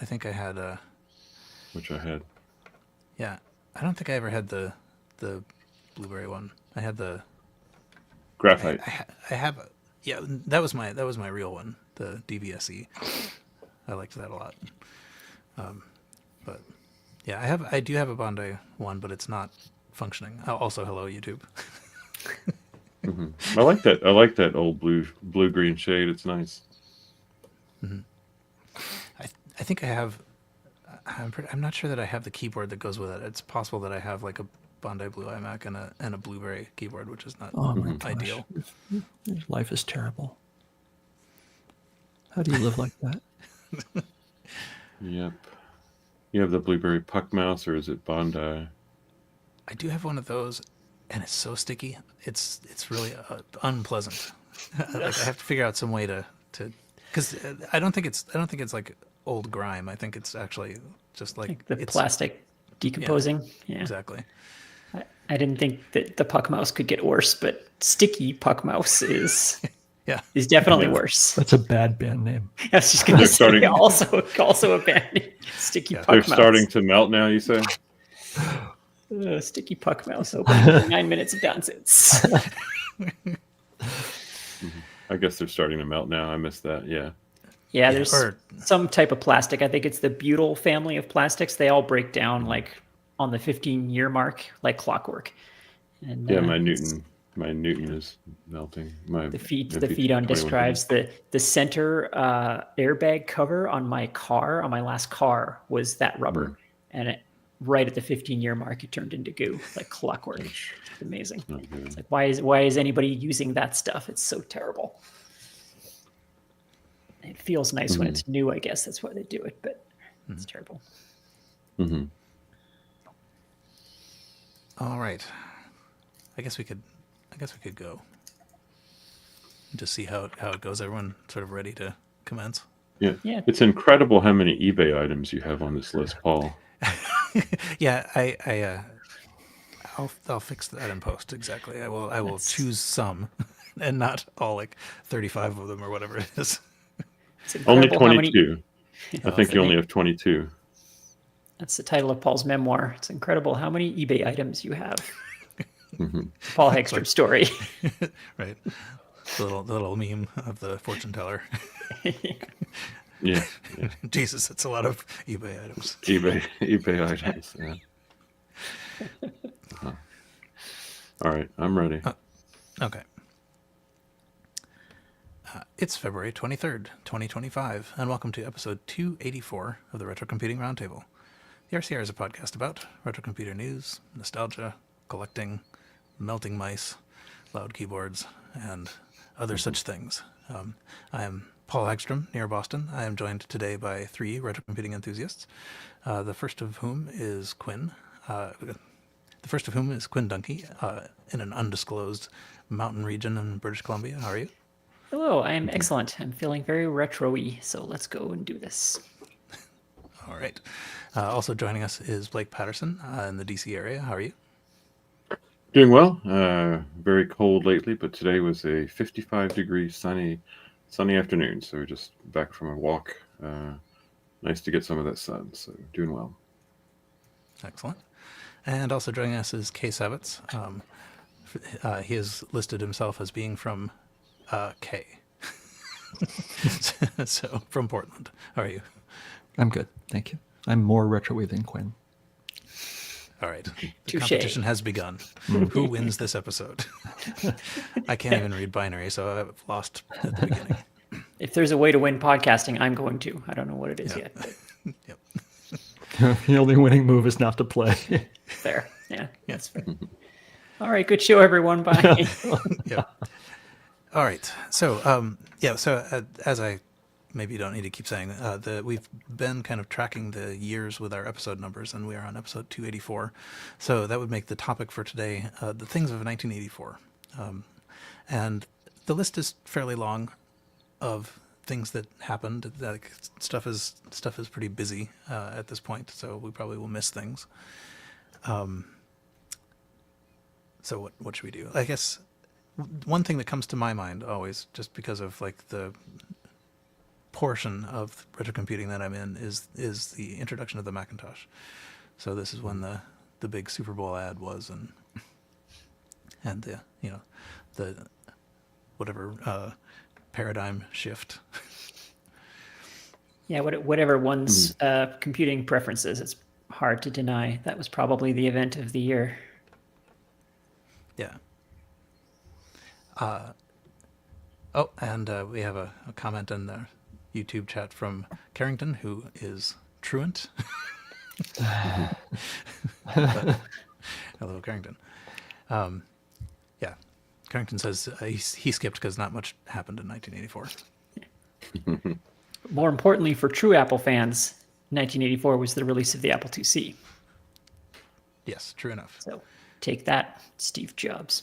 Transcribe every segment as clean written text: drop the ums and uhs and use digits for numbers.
think I had which I had. yeah. I don't think I ever had the blueberry one. I had the Graphite. I have yeah. That was my real one, the DVSE. I liked that a lot. But yeah, I do have a Bondi one, but it's not functioning. Oh, also, hello YouTube. I like that. I like that old blue green shade. It's nice. I think I have. I'm not sure that I have the keyboard that goes with it. It's possible that I have like a Bondi Blue iMac and a blueberry keyboard, which is not Oh my gosh. ideal. Life is terrible. How do you live like that? Yep. You have the blueberry puck mouse, or is it Bondi? I do have one of those, and it's so sticky. It's really unpleasant. Like I have to figure out some way to because I don't think it's like old grime. I think it's actually just like The it's plastic decomposing. Yeah. exactly. I didn't think that the puck mouse could get worse, but sticky puck mouse is Yeah. definitely worse. That's a bad band name. I was just going to say starting- also a band. Sticky puck They're mouse. starting to melt now. You say? Sticky puck mouse open 9 minutes of nonsense. I guess they're starting to melt now. I missed that. Yeah. Yeah, there's or- some type of plastic. I think it's the butyl family of plastics. They all break down like on the 15-year mark, like clockwork. And Yeah. My Newton is melting. the feed on disk drives. The center airbag cover on my last car was that rubber, and right at the 15-year mark, it turned into goo, like clockwork. It's amazing. It's like why is anybody using that stuff? It's so terrible. It feels nice when it's new, I guess that's why they do it, but it's terrible. Mm-hmm. All right. I guess we could go. Just see how it goes. Everyone sort of ready to commence. Yeah. Yeah. It's incredible how many eBay items you have on this list, Paul. Yeah, I'll fix that in post. Exactly. I will choose some, and not all like 35 of them or whatever it is. It's Only incredible how many- 22. I think you only have 22. That's the title of Paul's memoir. It's incredible how many eBay items you have. Mm-hmm. Paul Hegstrom story. Right. The little meme of the fortune teller. Yeah. Jesus, that's a lot of eBay items. eBay items. Yeah. All right, I'm ready. Okay. It's February 23rd, 2025, and welcome to episode 284 of the Retrocomputing Roundtable. The RCR is a podcast about retrocomputer news, nostalgia, collecting, melting mice, loud keyboards, and other such things. I am Paul Hagstrom, near Boston. I am joined today by three retrocomputing enthusiasts, the first of whom is Quinn. Dunkey, in an undisclosed mountain region in British Columbia. How are you? Hello, I am excellent. I'm feeling very retro-y, so let's go and do this. All right. Also joining us is Blake Patterson in the DC area. How are you? Doing well. Very cold lately, but today was a 55-degree sunny afternoon. So we're just back from a walk. Nice to get some of that sun. So doing well. Excellent. And also joining us is Kay Savitz. He has listed himself as being from Kay. So from Portland. How are you? I'm good, thank you. I'm more retro-y than Quinn. All right. The Touché. competition has begun. Who wins this episode? I can't even read binary, so I've lost at the beginning. If there's a way to win podcasting, I'm going to. I don't know what it is yet. But Yep. The only winning move is not to play. fair. Yeah, that's fair. All right, good show, everyone. Bye. Yeah. All right. So, as I maybe don't need to keep saying, we've been kind of tracking the years with our episode numbers, and we are on episode 284. So that would make the topic for today the things of 1984. And the list is fairly long of things that happened. Like stuff is pretty busy at this point, so we probably will miss things. So what should we do? I guess one thing that comes to my mind always, just because of like the portion of retrocomputing that I'm in is the introduction of the Macintosh. So this is when the big Super Bowl ad was, and the the whatever paradigm shift. Yeah, whatever one's computing preferences, it's hard to deny that was probably the event of the year. Yeah. And we have a comment in the YouTube chat from Carrington, who is truant. Hello, Carrington. Yeah, Carrington says he skipped because not much happened in 1984. More importantly, for true Apple fans, 1984 was the release of the Apple IIc. Yes, true enough. So take that, Steve Jobs.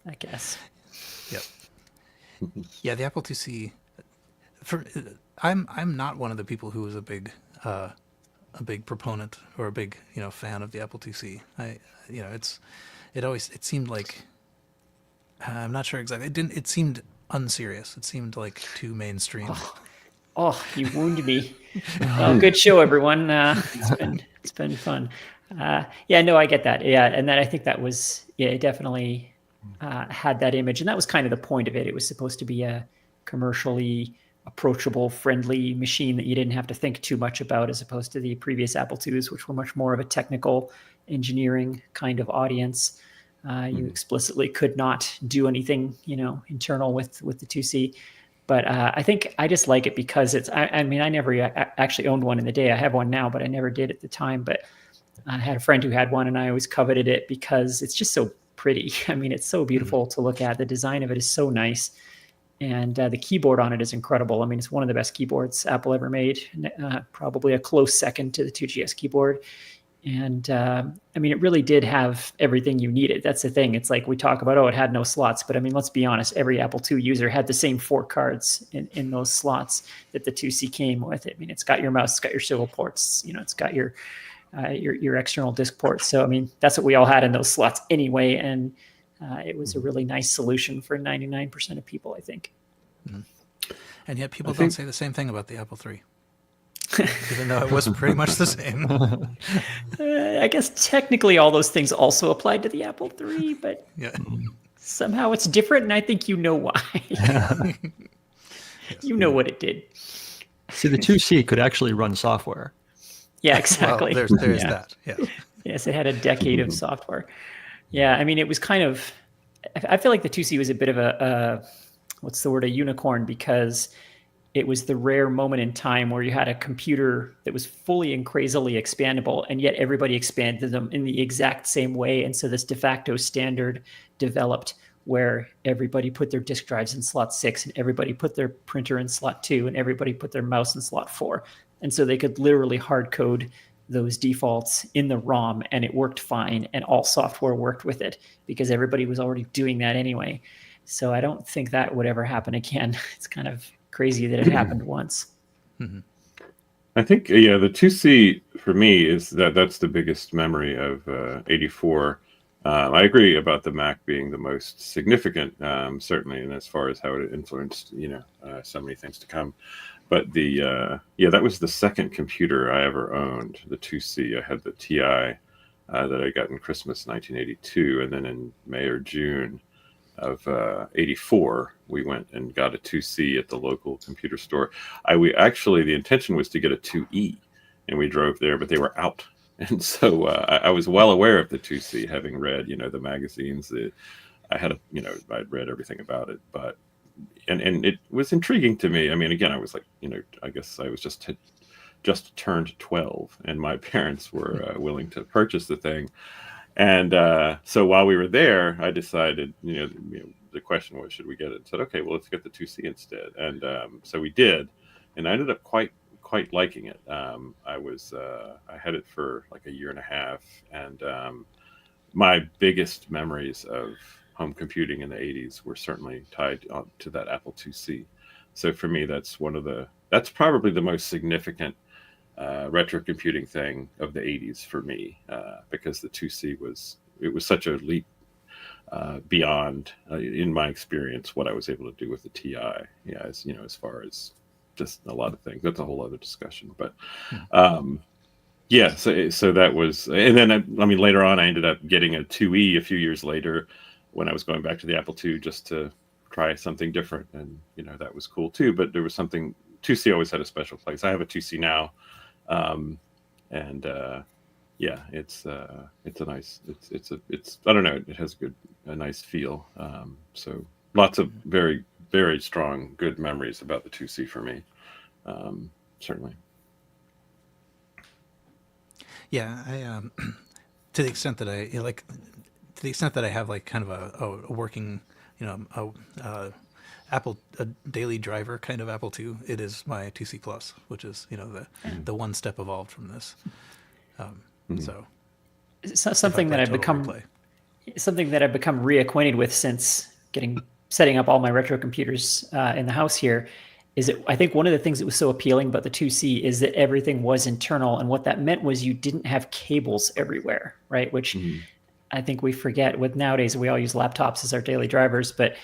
I guess. Yep. Yeah, the Apple IIc. I'm not one of the people who was a big proponent or a big fan of the Apple IIc. It seemed like I'm not sure exactly. It seemed unserious. It seemed like too mainstream. Oh, you wound me. Oh, good show, everyone. It's been fun. Yeah, no, I get that. Yeah, and then I think that was it definitely had that image, and that was kind of the point of it. It was supposed to be a commercially approachable, friendly machine that you didn't have to think too much about, as opposed to the previous Apple IIs, which were much more of a technical engineering kind of audience. You explicitly could not do anything, internal with the 2C. But I think I just like it because I mean, I never actually owned one in the day. I have one now, but I never did at the time. But I had a friend who had one, and I always coveted it because it's just so pretty. I mean, it's so beautiful to look at. The design of it is so nice. And the keyboard on it is incredible. I mean, it's one of the best keyboards Apple ever made, probably a close second to the 2GS keyboard. And I mean, it really did have everything you needed. That's the thing. It's like we talk about, it had no slots. But I mean, let's be honest, every Apple II user had the same 4 cards in those slots that the 2C came with. I mean, it's got your mouse, it's got your serial ports, it's got your external disk ports. So, I mean, that's what we all had in those slots anyway. And it was a really nice solution for 99% of people, I think. Mm-hmm. And yet people don't say the same thing about the Apple III. Even though it was pretty much the same. I guess technically all those things also applied to the Apple III, but somehow it's different, and I think you know why. You know what it did. See, the 2C could actually run software. Yeah, exactly. Well, there's that. Yeah. Yes, it had a decade of software. Yeah, I mean, it was kind of, I feel like the 2C was a bit of a unicorn, because it was the rare moment in time where you had a computer that was fully and crazily expandable, and yet everybody expanded them in the exact same way. And so this de facto standard developed where everybody put their disk drives in slot 6, and everybody put their printer in slot 2, and everybody put their mouse in slot 4. And so they could literally hard code those defaults in the ROM, and it worked fine, and all software worked with it because everybody was already doing that anyway. So I don't think that would ever happen again. It's kind of crazy that it happened once. Mm-hmm. I think, the 2C for me is that's the biggest memory of 84. I agree about the Mac being the most significant, certainly, and as far as how it influenced, so many things to come. But that was the second computer I ever owned, the 2C. I had the TI that I got in Christmas 1982, and then in May or June of 84, we went and got a 2C at the local computer store. The intention was to get a 2E, and we drove there, but they were out. And so I was well aware of the 2C, having read, the magazines. I'd read everything about it, but and it was intriguing to me. I mean, again, I was like, I guess I was just turned 12, and my parents were willing to purchase the thing. And so while we were there, I decided, the question was, should we get it? I said, okay, well, let's get the 2C instead. And so we did, and I ended up quite liking it. I had it for like a year and a half, and my biggest memories of home computing in the 80s were certainly tied to that Apple IIc. So for me, that's probably the most significant retro computing thing of the 80s for me, because the 2C was such a leap beyond, in my experience, what I was able to do with the TI. Yeah, as far as just a lot of things. That's a whole other discussion. But yeah, so that was, and then I mean later on I ended up getting a 2E a few years later when I was going back to the Apple II just to try something different, and that was cool too. But there was something 2C always had a special place. I have a 2C now, and yeah, it's a nice, it's I don't know, it has a nice feel. So lots of very, very strong, good memories about the 2C for me, certainly. Yeah, I to the extent that I have like kind of a working, Apple, a daily driver kind of Apple II, it is my 2C Plus, which is the one step evolved from this. So it's something that I've become reacquainted with since setting up all my retro computers in the house here. Is that I think one of the things that was so appealing about the 2C is that everything was internal, and what that meant was you didn't have cables everywhere, right? Which I think we forget with nowadays. We all use laptops as our daily drivers, but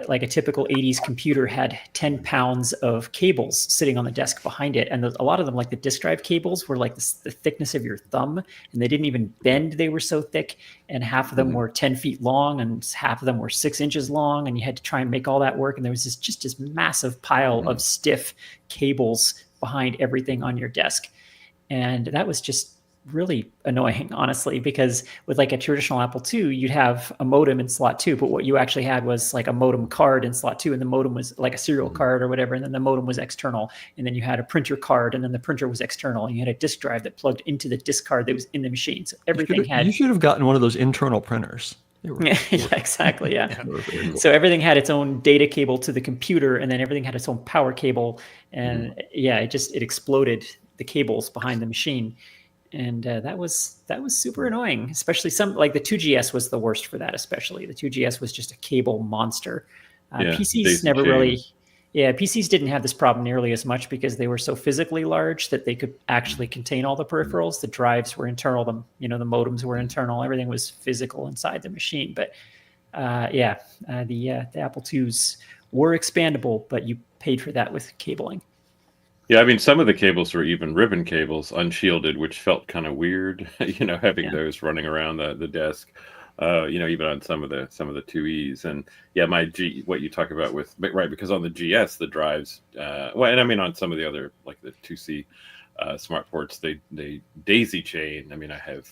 like a typical 80s computer had 10 pounds of cables sitting on the desk behind it. And a lot of them, like the disk drive cables, were like the thickness of your thumb, and they didn't even bend. They were so thick, and half of them were 10 feet long and half of them were 6 inches long. And you had to try and make all that work. And there was just this massive pile of stiff cables behind everything on your desk. And that was just really annoying, honestly, because with like a traditional Apple II, you'd have a modem in slot 2, but what you actually had was like a modem card in slot 2, and the modem was like a serial card or whatever, and then the modem was external, and then you had a printer card, and then the printer was external, and you had a disk drive that plugged into the disk card that was in the machine. So everything you should have gotten one of those internal printers. Yeah, exactly. Yeah. So everything had its own data cable to the computer, and then everything had its own power cable, and it exploded the cables behind the machine. And that was super annoying, especially like the 2GS was the worst for that. Especially the 2GS was just a cable monster. PCs never really, PCs didn't have this problem nearly as much because they were so physically large that they could actually contain all the peripherals. The drives were internal, the modems were internal. Everything was physical inside the machine. But the Apple IIs were expandable, but you paid for that with cabling. Yeah, I mean, some of the cables were even ribbon cables, unshielded, which felt kind of weird, having those running around the desk, even on some of the 2Es. And yeah, what you talk about right, because on the GS, the drives, and I mean, on some of the other, like the 2C smart ports, they daisy chain. I mean, I have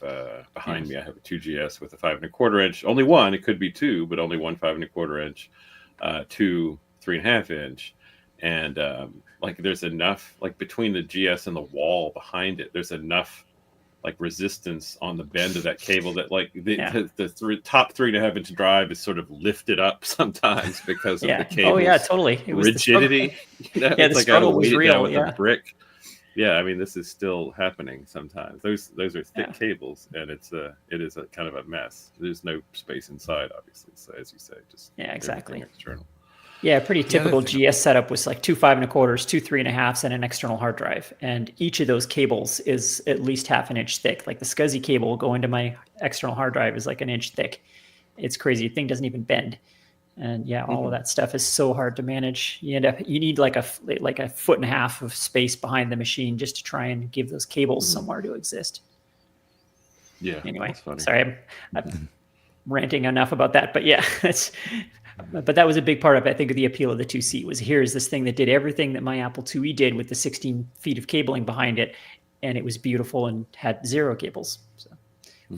behind me, I have a 2GS with a 5 1/4 inch, only one, it could be two, but only one 5 1/4 inch, two 3.5 inch. And like there's enough, like between the GS and the wall behind it, there's enough like resistance on the bend of that cable that like the top 3.5 inch drive is sort of lifted up sometimes because of the cable. Oh yeah, totally. It was rigidity. The struggle was real. With a brick. Yeah, I mean, this is still happening sometimes. Those are thick cables, and it is a kind of a mess. There's no space inside, obviously. So as you say, just exactly external. Yeah, pretty typical GS setup was like 2 5 1/4s, 2 3.5s, and an external hard drive. And each of those cables is at least 1/2 inch thick. Like the SCSI cable going to my external hard drive is like 1 inch thick. It's crazy. The thing doesn't even bend. And all of that stuff is so hard to manage. You need like a 1.5 foot of space behind the machine just to try and give those cables somewhere to exist. Yeah. Anyway, sorry, I'm ranting enough about that. But yeah, but that was a big part of, I think, of the appeal of the 2C was here's this thing that did everything that my Apple IIe did with the 16 feet of cabling behind it. And it was beautiful and had 0 cables. So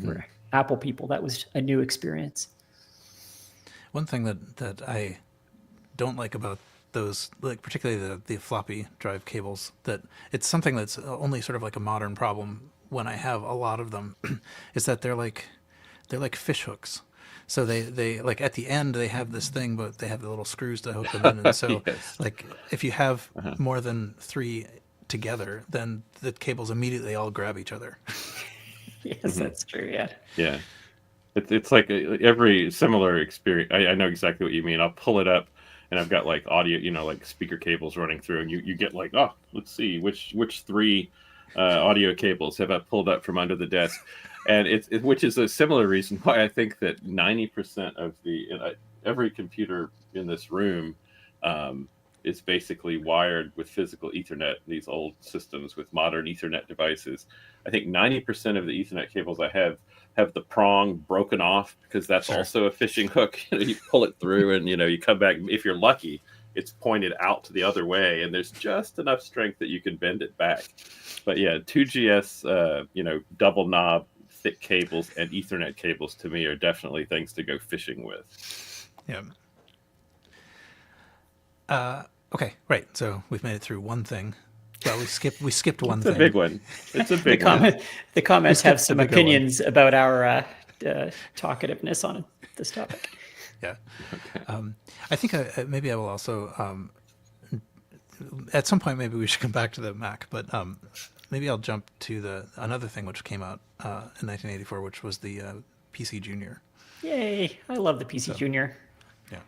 for Apple people, that was a new experience. One thing that I don't like about those, like particularly the floppy drive cables, that it's something that's only sort of like a modern problem when I have a lot of them, is that they're like fish hooks. So they like at the end they have this thing, but they have the little screws to hook them in, and so like if you have more than 3 together, then the cables immediately all grab each other. Yes, that's true. Yeah. Yeah. It's like every similar experience. I know exactly what you mean. I'll pull it up, and I've got like audio, like speaker cables running through, and you get like, oh, let's see which 3 audio cables have I pulled up from under the desk, and which is a similar reason why I think that 90% of every computer in this room is basically wired with physical Ethernet. These old systems with modern Ethernet devices. I think 90% of the Ethernet cables I have the prong broken off, because that's also a fishing hook. You pull it through, and you come back. If you're lucky, it's pointed out to the other way, and there's just enough strength that you can bend it back. But yeah, 2GS, double knob, thick cables, and Ethernet cables to me are definitely things to go fishing with. Yeah. Okay, right. So we've made it through one thing. Well, we skipped one thing. It's a big one. It's a big one. The comments have some bigger opinions about our talkativeness on this topic. Yeah. Okay. I think maybe I will also, at some point, maybe we should come back to the Mac, but maybe I'll jump to another thing which came out in 1984, which was the PC Junior. Yay! I love the PC Junior. Yeah.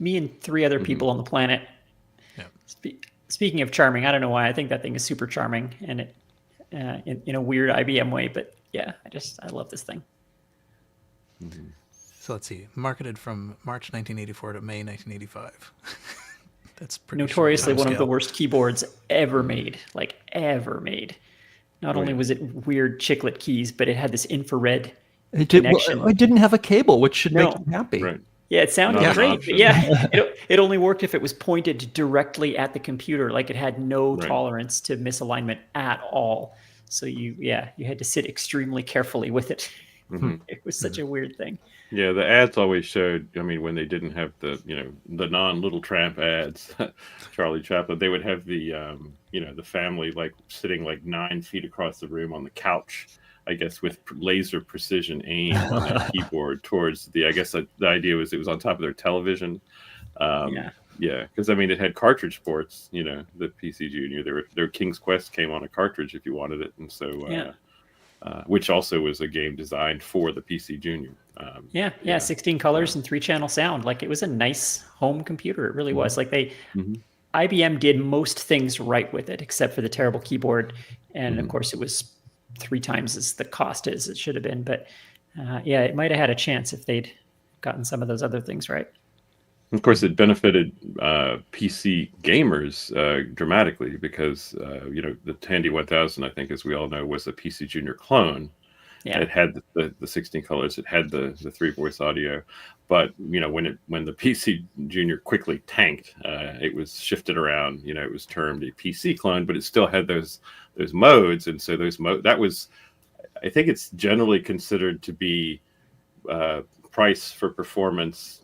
Me and 3 other people on the planet. Yeah. Speaking of charming, I don't know why I think that thing is super charming, and it in a weird IBM way. But yeah, I love this thing. Mm-hmm. So let's see. Marketed from March 1984 to May 1985. That's pretty notoriously short one of timescale. the worst keyboards ever made. Like ever made. Not only was it weird chiclet keys, but it had this infrared connection. It didn't have a cable, which should make you happy. Right. Yeah, it sounded Not an great. option. But yeah, it only worked if it was pointed directly at the computer. Like it had no tolerance to misalignment at all. So you had to sit extremely carefully with it. Mm-hmm. It was such a weird thing. Yeah, the ads always showed. I mean, when they didn't have the non-Little Tramp ads, Charlie Chaplin, they would have the the family like sitting like 9 feet across the room on the couch, I guess, with laser precision aim on that keyboard towards the. I guess the idea was it was on top of their television. Yeah, because I mean it had cartridge ports. The PC Junior, their King's Quest came on a cartridge if you wanted it, and so which also was a game designed for the PC Junior. 16 colors and 3-channel sound. Like it was a nice home computer. It really was. Like IBM did most things right with it, except for the terrible keyboard, and of course it was 3 times as the cost as it should have been. But it might have had a chance if they'd gotten some of those other things right. Of course, it benefited PC gamers dramatically because the Tandy 1000, I think, as we all know, was a PC Junior clone. Yeah. It had the 16 colors. It had the 3-voice audio, but when the PC Junior quickly tanked, it was shifted around. It was termed a PC clone, but it still had those modes, and so that was, I think, it's generally considered to be price for performance.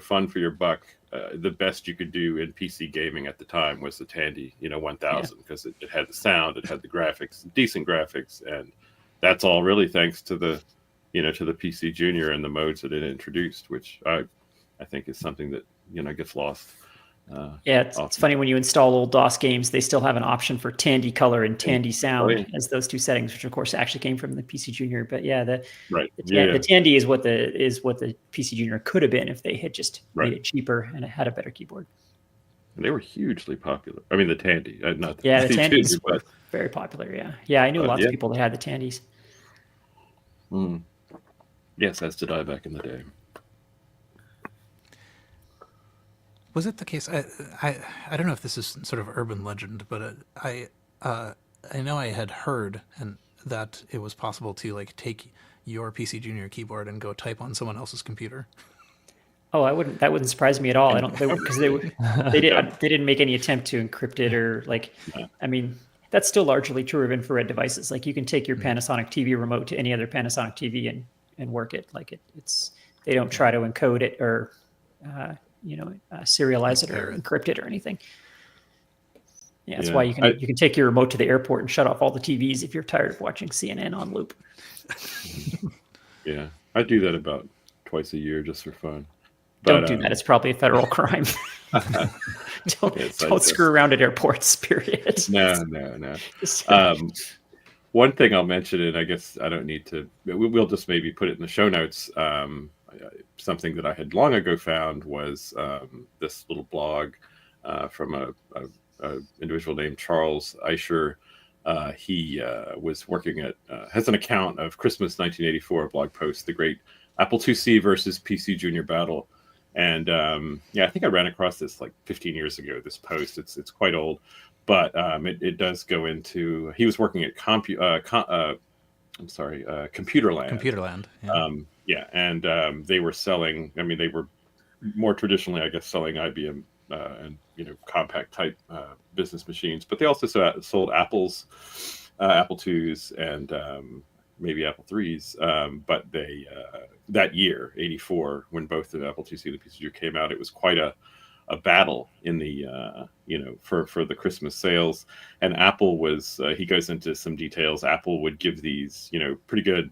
Fun for your buck. The best you could do in PC gaming at the time was the Tandy 1000 because it had the sound, it had the graphics, decent graphics, and that's all really thanks to the to the PC Junior and the modes that it introduced, which I think is something that gets lost. It's funny when you install old DOS games, they still have an option for Tandy color and Tandy sound as those 2 settings, which of course actually came from the PC Junior. But the Tandy is what the PC Junior could have been if they had just made it cheaper and it had a better keyboard. And they were hugely popular. I mean, the Tandy, not the the Tandys were very popular. Yeah, I knew lots of people that had the Tandys. Mm. Yes, as did I back in the day. Was it the case? I don't know if this is sort of urban legend, but I know I had heard that it was possible to like take your PC Junior keyboard and go type on someone else's computer. Oh, that wouldn't surprise me at all. I don't, because they didn't make any attempt to encrypt it or like. I mean, that's still largely true of infrared devices. Like you can take your Panasonic TV remote to any other Panasonic TV and work it. Like it's they don't try to encode it or serialize it or encrypt it or anything. Yeah, that's why you can take your remote to the airport and shut off all the TVs if you're tired of watching CNN on loop. Yeah, I do that about twice a year just for fun. Don't do that. It's probably a federal crime. Don't screw around at airports, period. No. One thing I'll mention, and I guess I don't need to, we'll just maybe put it in the show notes. Something that I had long ago found was this little blog from a individual named Charles Eicher he was working at has an account of Christmas 1984 blog post, the great Apple IIc versus PC Junior battle. And I think I ran across this like 15 years ago. This post, it's quite old, but it does go into. He was working at Computerland. Computerland. Yeah. And they were selling. I mean, they were more traditionally, I guess, selling IBM and compact type business machines, but they also sold Apples, Apple IIs, and maybe Apple IIIs. But they that year, '84, when both the Apple IIc and the PCjr came out, it was quite a battle in the for the Christmas sales. And Apple was he goes into some details. Apple would give these pretty good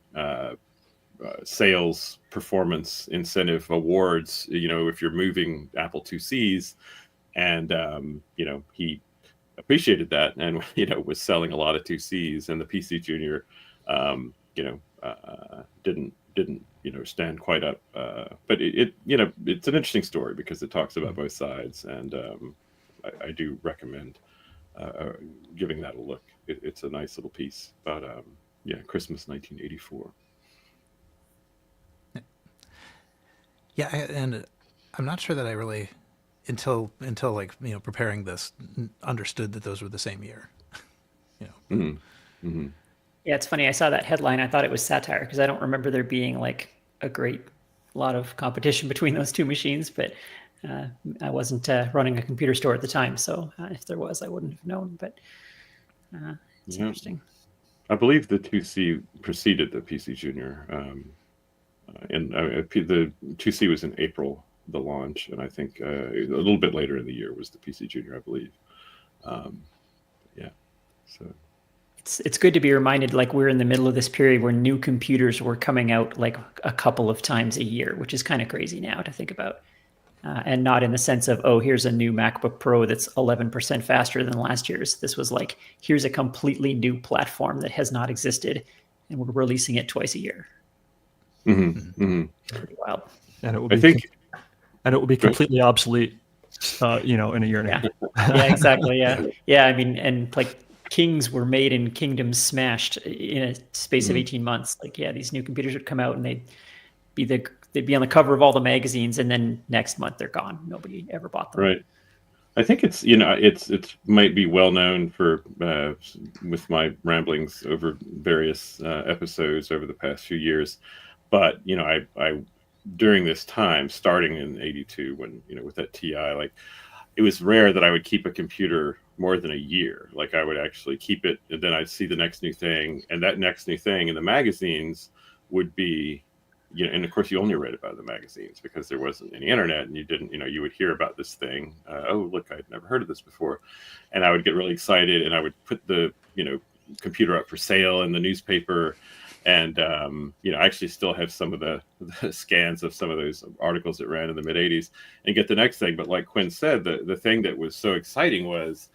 sales performance incentive awards, if you're moving Apple IIcs, and he appreciated that, and was selling a lot of IIcs, and the PC Junior didn't stand quite up, but it's an interesting story because it talks about both sides, and I do recommend giving that a look. It's a nice little piece about Christmas 1984. Yeah, and I'm not sure that I really, until like preparing this, understood that those were the same year. Mm-hmm. Mm-hmm. Yeah, it's funny. I saw that headline. I thought it was satire because I don't remember there being like a great lot of competition between those two machines. But I wasn't running a computer store at the time, so if there was, I wouldn't have known. But it's interesting. I believe the IIc preceded the PC Junior. And the IIc was in April, the launch, and I think a little bit later in the year was the PC Junior, I believe. So it's good to be reminded, like, we're in the middle of this period where new computers were coming out like a couple of times a year, which is kind of crazy now to think about, and not in the sense of, oh, here's a new MacBook Pro that's 11% faster than last year's. This was like, here's a completely new platform that has not existed, and we're releasing it twice a year. Mm-hmm. Mm-hmm. Pretty wild. And it will be completely obsolete, in a year and a half. Yeah, exactly. Yeah. I mean, and like kings were made and kingdoms smashed in a space of 18 months. Like, these new computers would come out and they'd be on the cover of all the magazines, and then next month they're gone. Nobody ever bought them. Right. I think it's might be well known for with my ramblings over various episodes over the past few years. But I during this time, starting in '82, when with that TI, like, it was rare that I would keep a computer more than a year. Like, I would actually keep it, and then I'd see the next new thing, and that next new thing in the magazines would be, and of course you only read about the magazines because there wasn't any internet, and you didn't, you would hear about this thing. Oh, look, I'd never heard of this before, and I would get really excited, and I would put the computer up for sale in the newspaper. And, I actually still have some of the scans of some of those articles that ran in the mid 80s and get the next thing. But like Quinn said, the thing that was so exciting was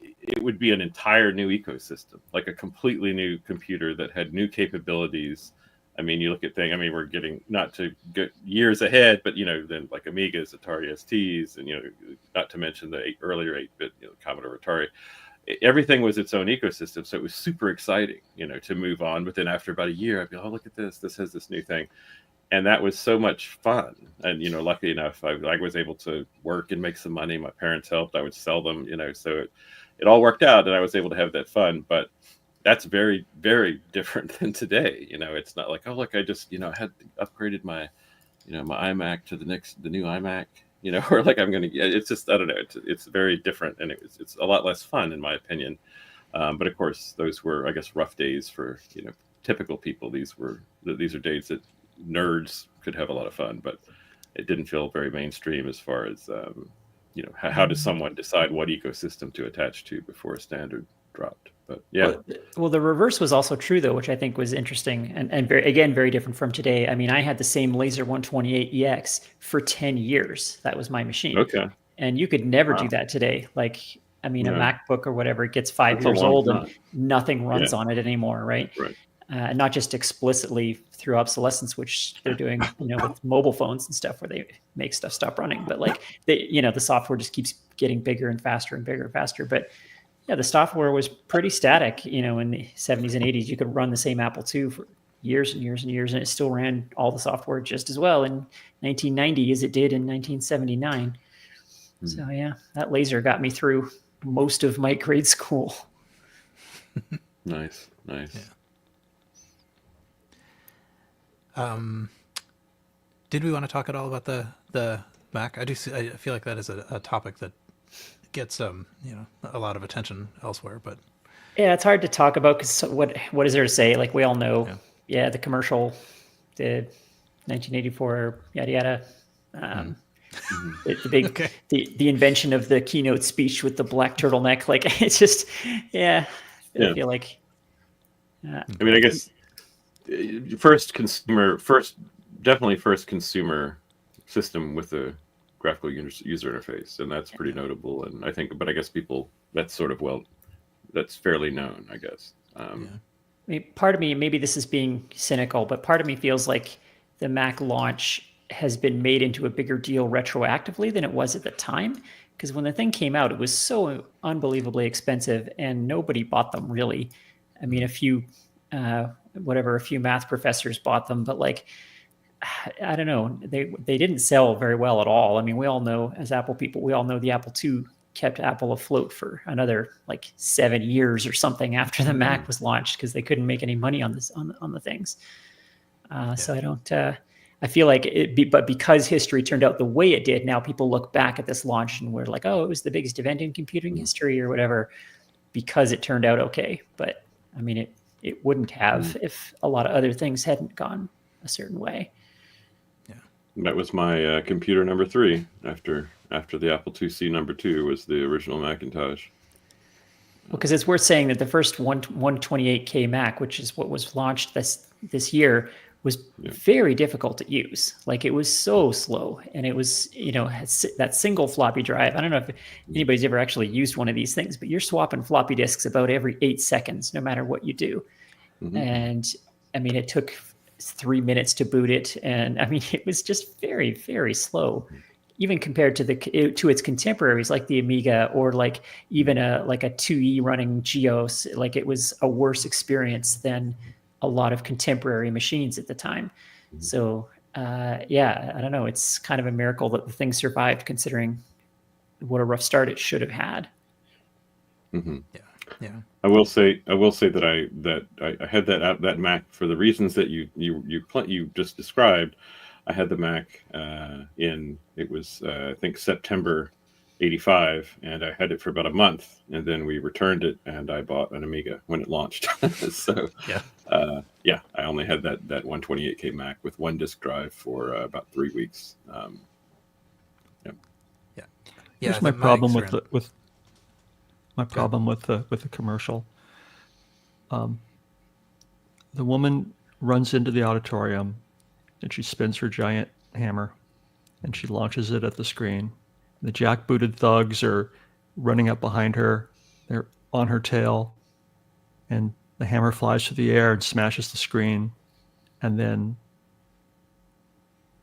it would be an entire new ecosystem, like a completely new computer that had new capabilities. I mean, you look at things, we're getting not to get years ahead, but, then like Amigas, Atari STs, and, not to mention the earlier 8-bit, Commodore Atari. Everything was its own ecosystem, so it was super exciting, to move on. But then after about a year, I'd be, oh, look at this! This has this new thing, and that was so much fun. And lucky enough, I was able to work and make some money. My parents helped. I would sell them, so it all worked out, and I was able to have that fun. But that's very, very different than today. It's not like, oh, look, I just had upgraded my my iMac to the new iMac. Or like it's just, I don't know. It's very different, and it's a lot less fun, in my opinion. But of course, those were, I guess, rough days for typical people. These are days that nerds could have a lot of fun, but it didn't feel very mainstream as far as how does someone decide what ecosystem to attach to before a standard dropped. But yeah. Well, the reverse was also true, though, which I think was interesting and very different from today. I mean, I had the same Laser 128EX for 10 years. That was my machine. Okay. And you could never do that today. Like, a MacBook or whatever, it gets 5 years old and nothing runs on it anymore, right? Right. Not just explicitly through obsolescence, which they're doing, with mobile phones and stuff where they make stuff stop running. But like, the software just keeps getting bigger and faster and bigger and faster. But Yeah, the software was pretty static, in the 70s and 80s. You could run the same Apple II for years and years and years, and it still ran all the software just as well in 1990 as it did in 1979. So yeah, that laser got me through most of my grade school. Nice. Yeah. Did we want to talk at all about the Mac? I feel like that is a topic that gets a lot of attention elsewhere, but yeah, it's hard to talk about because what is there to say? Like we all know, the commercial, the 1984, yada yada. The big the invention of the keynote speech with the black turtleneck. Like it's just I feel like. I mean, I guess first consumer system with a graphical user interface, and that's pretty notable. And I guess people, that's fairly known, I guess. I mean, part of me, maybe this is being cynical, but part of me feels like the Mac launch has been made into a bigger deal retroactively than it was at the time. Because when the thing came out, it was so unbelievably expensive and nobody bought them really. I mean, a few math professors bought them, but like, I don't know, they didn't sell very well at all. I mean, we all know, as Apple people, we all know the Apple II kept Apple afloat for another like 7 years or something after the Mac was launched because they couldn't make any money on the things. So I don't. I feel like but because history turned out the way it did, now people look back at this launch and we're like, oh, it was the biggest event in computing history or whatever, because it turned out okay. But I mean, it wouldn't have if a lot of other things hadn't gone a certain way. Yeah, that was my computer number 3 after the Apple IIc number 2 was the original Macintosh. Because it's worth saying that the first 128K Mac, which is what was launched this year, was very difficult to use. Like it was so slow, and it was, that single floppy drive. I don't know if anybody's ever actually used one of these things, but you're swapping floppy disks about every 8 seconds, no matter what you do. And I mean, it took 3 minutes to boot it. And I mean, it was just very, very slow, even compared to its contemporaries, like the Amiga or like even a 2E running Geos. Like it was a worse experience than a lot of contemporary machines at the time. So I don't know. It's kind of a miracle that the thing survived, considering what a rough start it should have had. Yeah. I will say that I had that Mac for the reasons that you just described. I had the Mac it was I think September 85, and I had it for about a month, and then we returned it, and I bought an Amiga when it launched. So I only had that 128K Mac with 1 disk drive for about 3 weeks. Here's my problem with the commercial. The woman runs into the auditorium, and she spins her giant hammer, and she launches it at the screen. The jackbooted thugs are running up behind her. They're on her tail, and the hammer flies through the air and smashes the screen, and then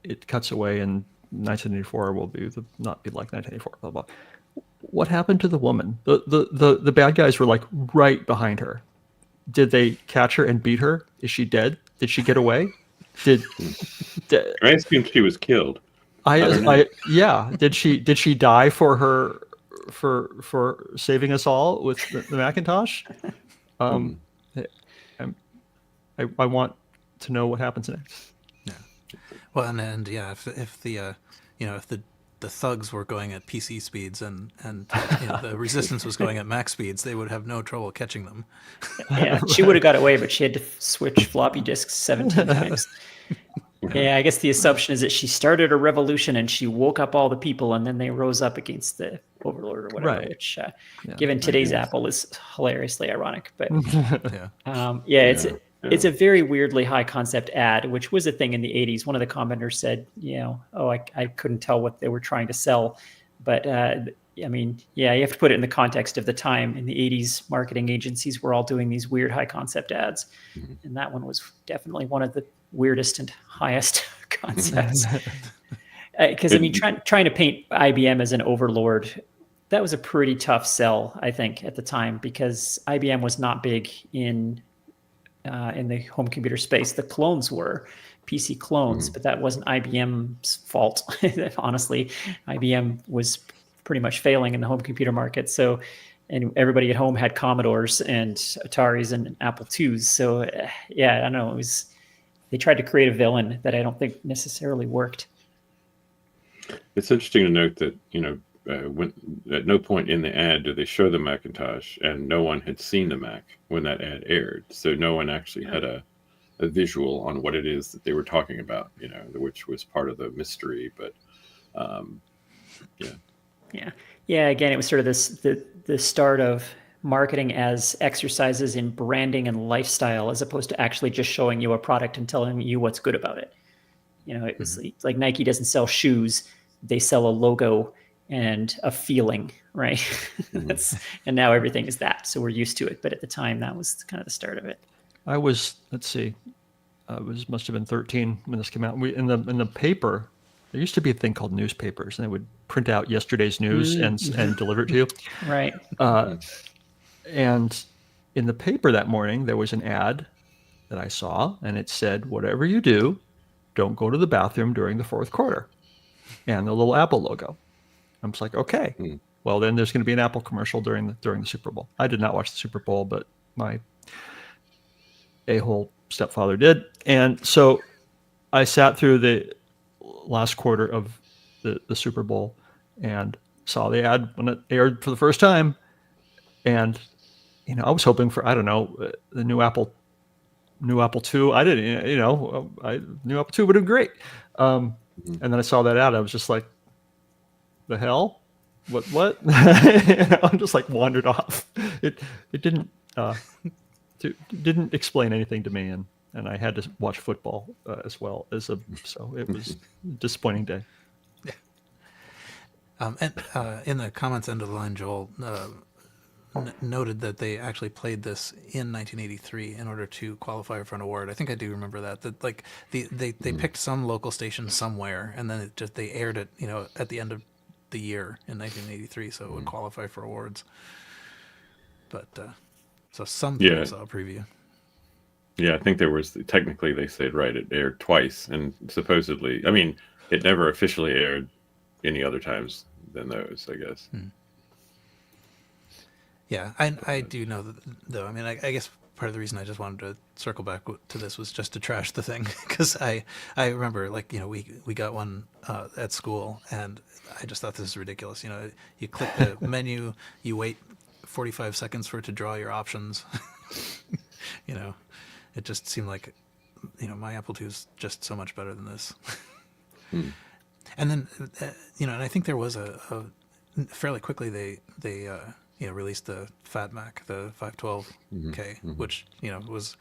it cuts away, and 1984 will not be like 1984. Blah blah. What happened to the woman? The bad guys were like right behind her. Did they catch her and beat her? Is she dead? Did she get away? I assume she was killed. Did she die for saving us all with the Macintosh? I want to know what happens next. Yeah. Well, and if the thugs were going at PC speeds and the resistance was going at Mac speeds, they would have no trouble catching them. Yeah, she would have got away, but she had to switch floppy disks 17 times. Yeah, I guess the assumption is that she started a revolution and she woke up all the people, and then they rose up against the overlord or whatever, right. Which, given today's Apple, is hilariously ironic. But it's a very weirdly high concept ad, which was a thing in the 80s. One of the commenters said, I couldn't tell what they were trying to sell. But you have to put it in the context of the time. In the 80s, marketing agencies were all doing these weird high concept ads. And that one was definitely one of the weirdest and highest concepts. Because trying to paint IBM as an overlord that was a pretty tough sell, I think, at the time, because IBM was not big in the home computer space. The clones were PC clones, but that wasn't IBM's fault. Honestly, IBM was pretty much failing in the home computer market. So, and everybody at home had Commodores and Ataris and Apple IIs. So, yeah, I don't know. They tried to create a villain that I don't think necessarily worked. It's interesting to note that, when at no point in the ad did they show the Macintosh, and no one had seen the Mac when that ad aired. So no one actually had a visual on what it is that they were talking about, which was part of the mystery. But yeah. Again, it was sort of the start of marketing as exercises in branding and lifestyle, as opposed to actually just showing you a product and telling you what's good about it. It was like Nike doesn't sell shoes; they sell a logo and a feeling, right? And now everything is that. So we're used to it. But at the time, that was kind of the start of it. I was, let's see, must have been 13 when this came out. In the paper, there used to be a thing called newspapers, and they would print out yesterday's news and deliver it to you. Right. And in the paper that morning, there was an ad that I saw, and it said, "Whatever you do, don't go to the bathroom during the fourth quarter," and the little Apple logo. I'm just like, okay, well, then there's going to be an Apple commercial during the Super Bowl. I did not watch the Super Bowl, but my a-hole stepfather did. And so I sat through the last quarter of the Super Bowl and saw the ad when it aired for the first time. And, I was hoping for, I don't know, the new Apple II. I didn't, new Apple II would have been great. And then I saw that ad. I was just like, the hell? What? I'm just like wandered off. It didn't explain anything to me, and I had to watch football as well so it was a disappointing day. And in the comments end of the line, Joel noted that they actually played this in 1983 in order to qualify for an award. I think I do remember that. That like they picked some local station somewhere, and then they aired it, at the end of the year in 1983, so it would qualify for awards. But so some people saw a preview. Yeah, I think there was technically they said it aired twice, and supposedly, I mean, it never officially aired any other times than those, I guess. Yeah, I do know that, though. I mean, I guess part of the reason I just wanted to circle back to this was just to trash the thing, because I remember, we got one at school, and I just thought this is ridiculous. You click the menu, you wait 45 seconds for it to draw your options. It just seemed like, my Apple II is just so much better than this. And then, and I think there was a fairly quickly they released the Fat Mac, the 512K, which was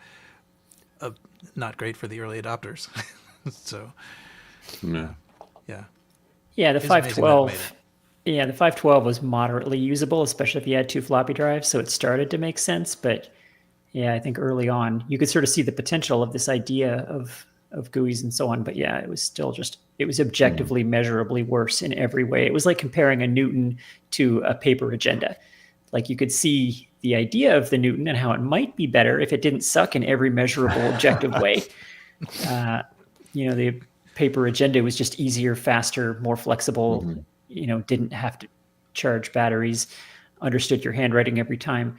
not great for the early adopters. So, No. Yeah, the 512. Yeah, the 512 was moderately usable, especially if you had 2 floppy drives. So it started to make sense, but yeah, I think early on you could sort of see the potential of this idea of GUIs and so on. But yeah, it was still it was objectively measurably worse in every way. It was like comparing a Newton to a paper agenda. Like you could see the idea of the Newton and how it might be better if it didn't suck in every measurable objective way. The paper agenda was just easier, faster, more flexible, didn't have to charge batteries, understood your handwriting every time.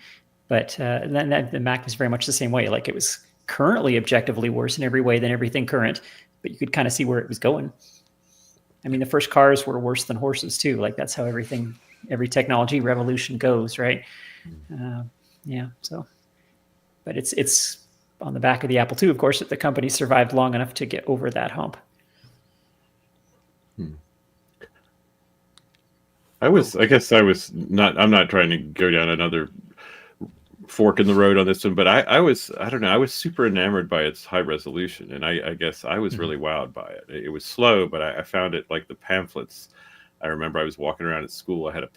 But then the Mac was very much the same way. Like it was currently objectively worse in every way than everything current, but you could kind of see where it was going. I mean, the first cars were worse than horses too. Like that's how every technology revolution goes, right? So, but it's on the back of the Apple II, of course, that the company survived long enough to get over that hump. I'm not trying to go down another fork in the road on this one, but I was super enamored by its high resolution, and I guess I was really wowed by it. It was slow, but I found it like the pamphlets. I remember I was walking around at school. I had a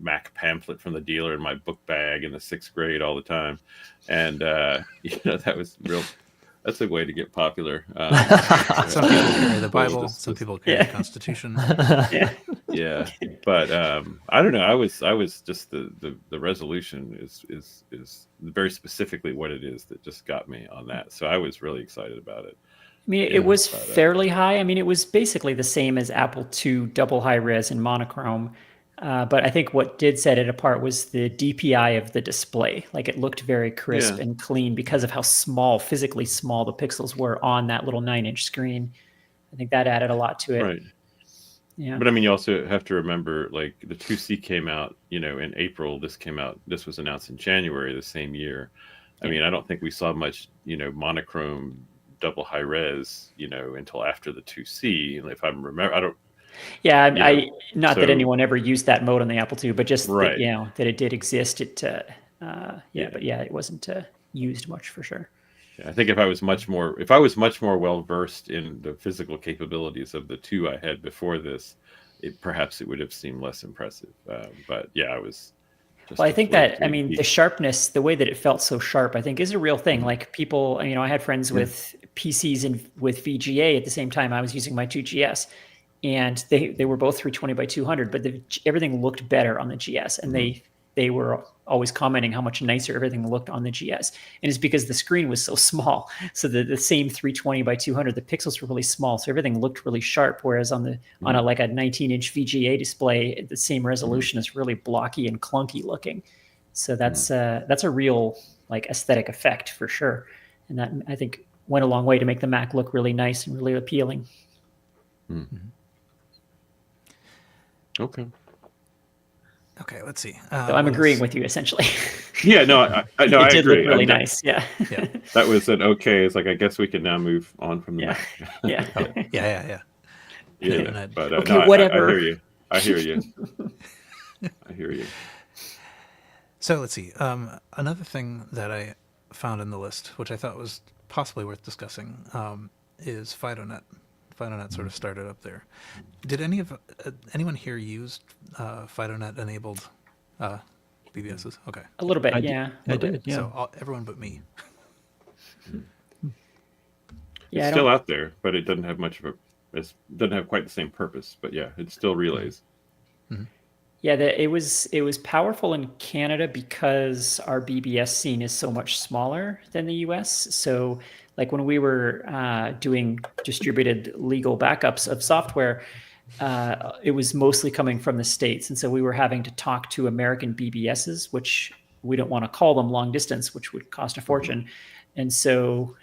Mac pamphlet from the dealer in my book bag in the 6th grade all the time, and that was real. That's a way to get popular. Some people carry the Bible. Some people carry the Constitution. Yeah. Yeah, but I don't know. I was just the resolution is very specifically what it is that just got me on that. So I was really excited about it. I mean, Yeah, it was but, fairly high. I mean, it was basically the same as Apple II double high res and monochrome. But I think what did set it apart was the DPI of the display. Like, it looked very crisp Yeah. and clean because of how small, physically small the pixels were on that little 9-inch screen. I think that added a lot to it. Right. Yeah. But I mean, you also have to remember, like, the 2C came out, in April. This was announced in January the same year. I mean, I don't think we saw much, monochrome double high res, until after the 2C. And if I remember, I don't. Yeah, You know, not that so- anyone ever used that mode on the Apple II, but just that, Right. that it did exist. Yeah. But it wasn't used much for sure. I think if I was much more well versed in the physical capabilities of the two I had before this, perhaps it would have seemed less impressive. But yeah, I was. Just Well, I a think flake that, to the geek. sharpness, the way that it felt so sharp, I think is a real thing. Mhm. Like, people, I had friends with PCs and with VGA at the same time. I was using my 2GS, and they were both 320 by 200, but everything looked better on the GS, and they were always commenting how much nicer everything looked on the GS. And it's because the screen was so small. So the same 320 by 200, the pixels were really small, so everything looked really sharp. Whereas on a 19-inch VGA display, the same resolution is really blocky and clunky looking. So that's a real, like, aesthetic effect for sure. And that, I think, went a long way to make the Mac look really nice and really appealing. Okay. Okay, let's see. So I'm agreeing with you essentially. Yeah, no, I It I did agree. look really I'm not- nice. Yeah. Yeah. That was an okay. It's like, I guess we can now move on from the Yeah. Mac. Yeah. Yeah. Yeah, but Okay, no, whatever. I hear you. I hear you. I hear you. So let's see. Another thing that I found in the list, which I thought was possibly worth discussing, is FidoNet. FidoNet sort of started up there. Did anyone here use FidoNet enabled BBSs? Okay. A little bit, I yeah. did, yeah. So everyone but me. Yeah, It's still out there, but it doesn't have it doesn't have quite the same purpose. But yeah, it still relays. Yeah, it was powerful in Canada because our BBS scene is so much smaller than the US. So, like, when we were doing distributed legal backups of software, it was mostly coming from the States. And so we were having to talk to American BBSs, which we don't want to call them long distance, which would cost a fortune. And so,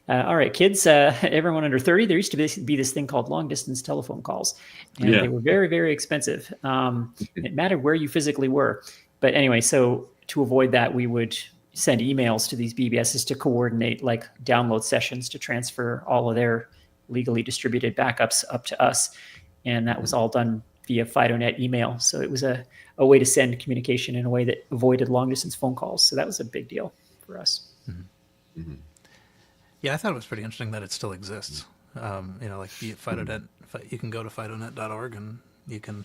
all right, kids, everyone under 30, there used to be this thing called long distance telephone calls. And Yeah. they were very, very expensive. It mattered where you physically were. But anyway, so to avoid that, we would send emails to these BBSs to coordinate, like, download sessions to transfer all of their legally distributed backups up to us. And that was all done via FidoNet email. So it was a way to send communication in a way that avoided long distance phone calls. So that was a big deal for us. Yeah, I thought it was pretty interesting that it still exists. Like FidoNet, you can go to fidonet.org and you can,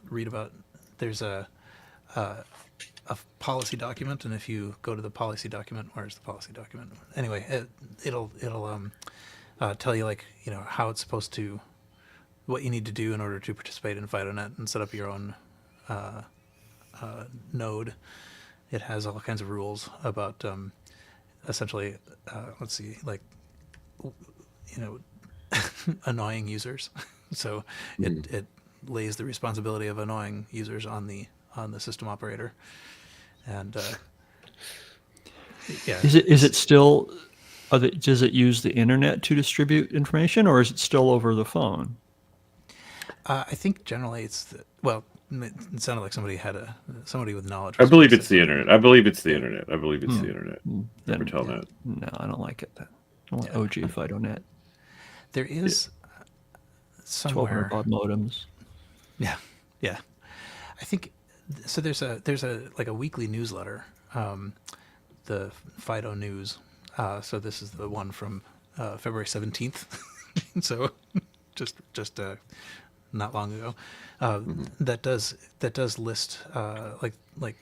read about. There's a policy document, and if you go to the policy document, where's the policy document? Anyway, it'll tell you, like, how it's supposed to, what you need to do in order to participate in FidoNet and set up your own node. It has all kinds of rules about essentially, let's see, like, annoying users. So it lays the responsibility of annoying users on the system operator. And yeah, Is it still? Does it use the internet to distribute information, or is it still over the phone? I think generally it sounded like somebody with knowledge. I was believe gonna it's say the internet. I believe it's the internet. I believe it's the internet. Then, Never tell that. No, I don't like it. I want OG FidoNet. There is somewhere. 1200 baud modems. Yeah. I think so. There's a weekly newsletter, the Fido News. So this is the one from February 17th. So just not long ago. That does list like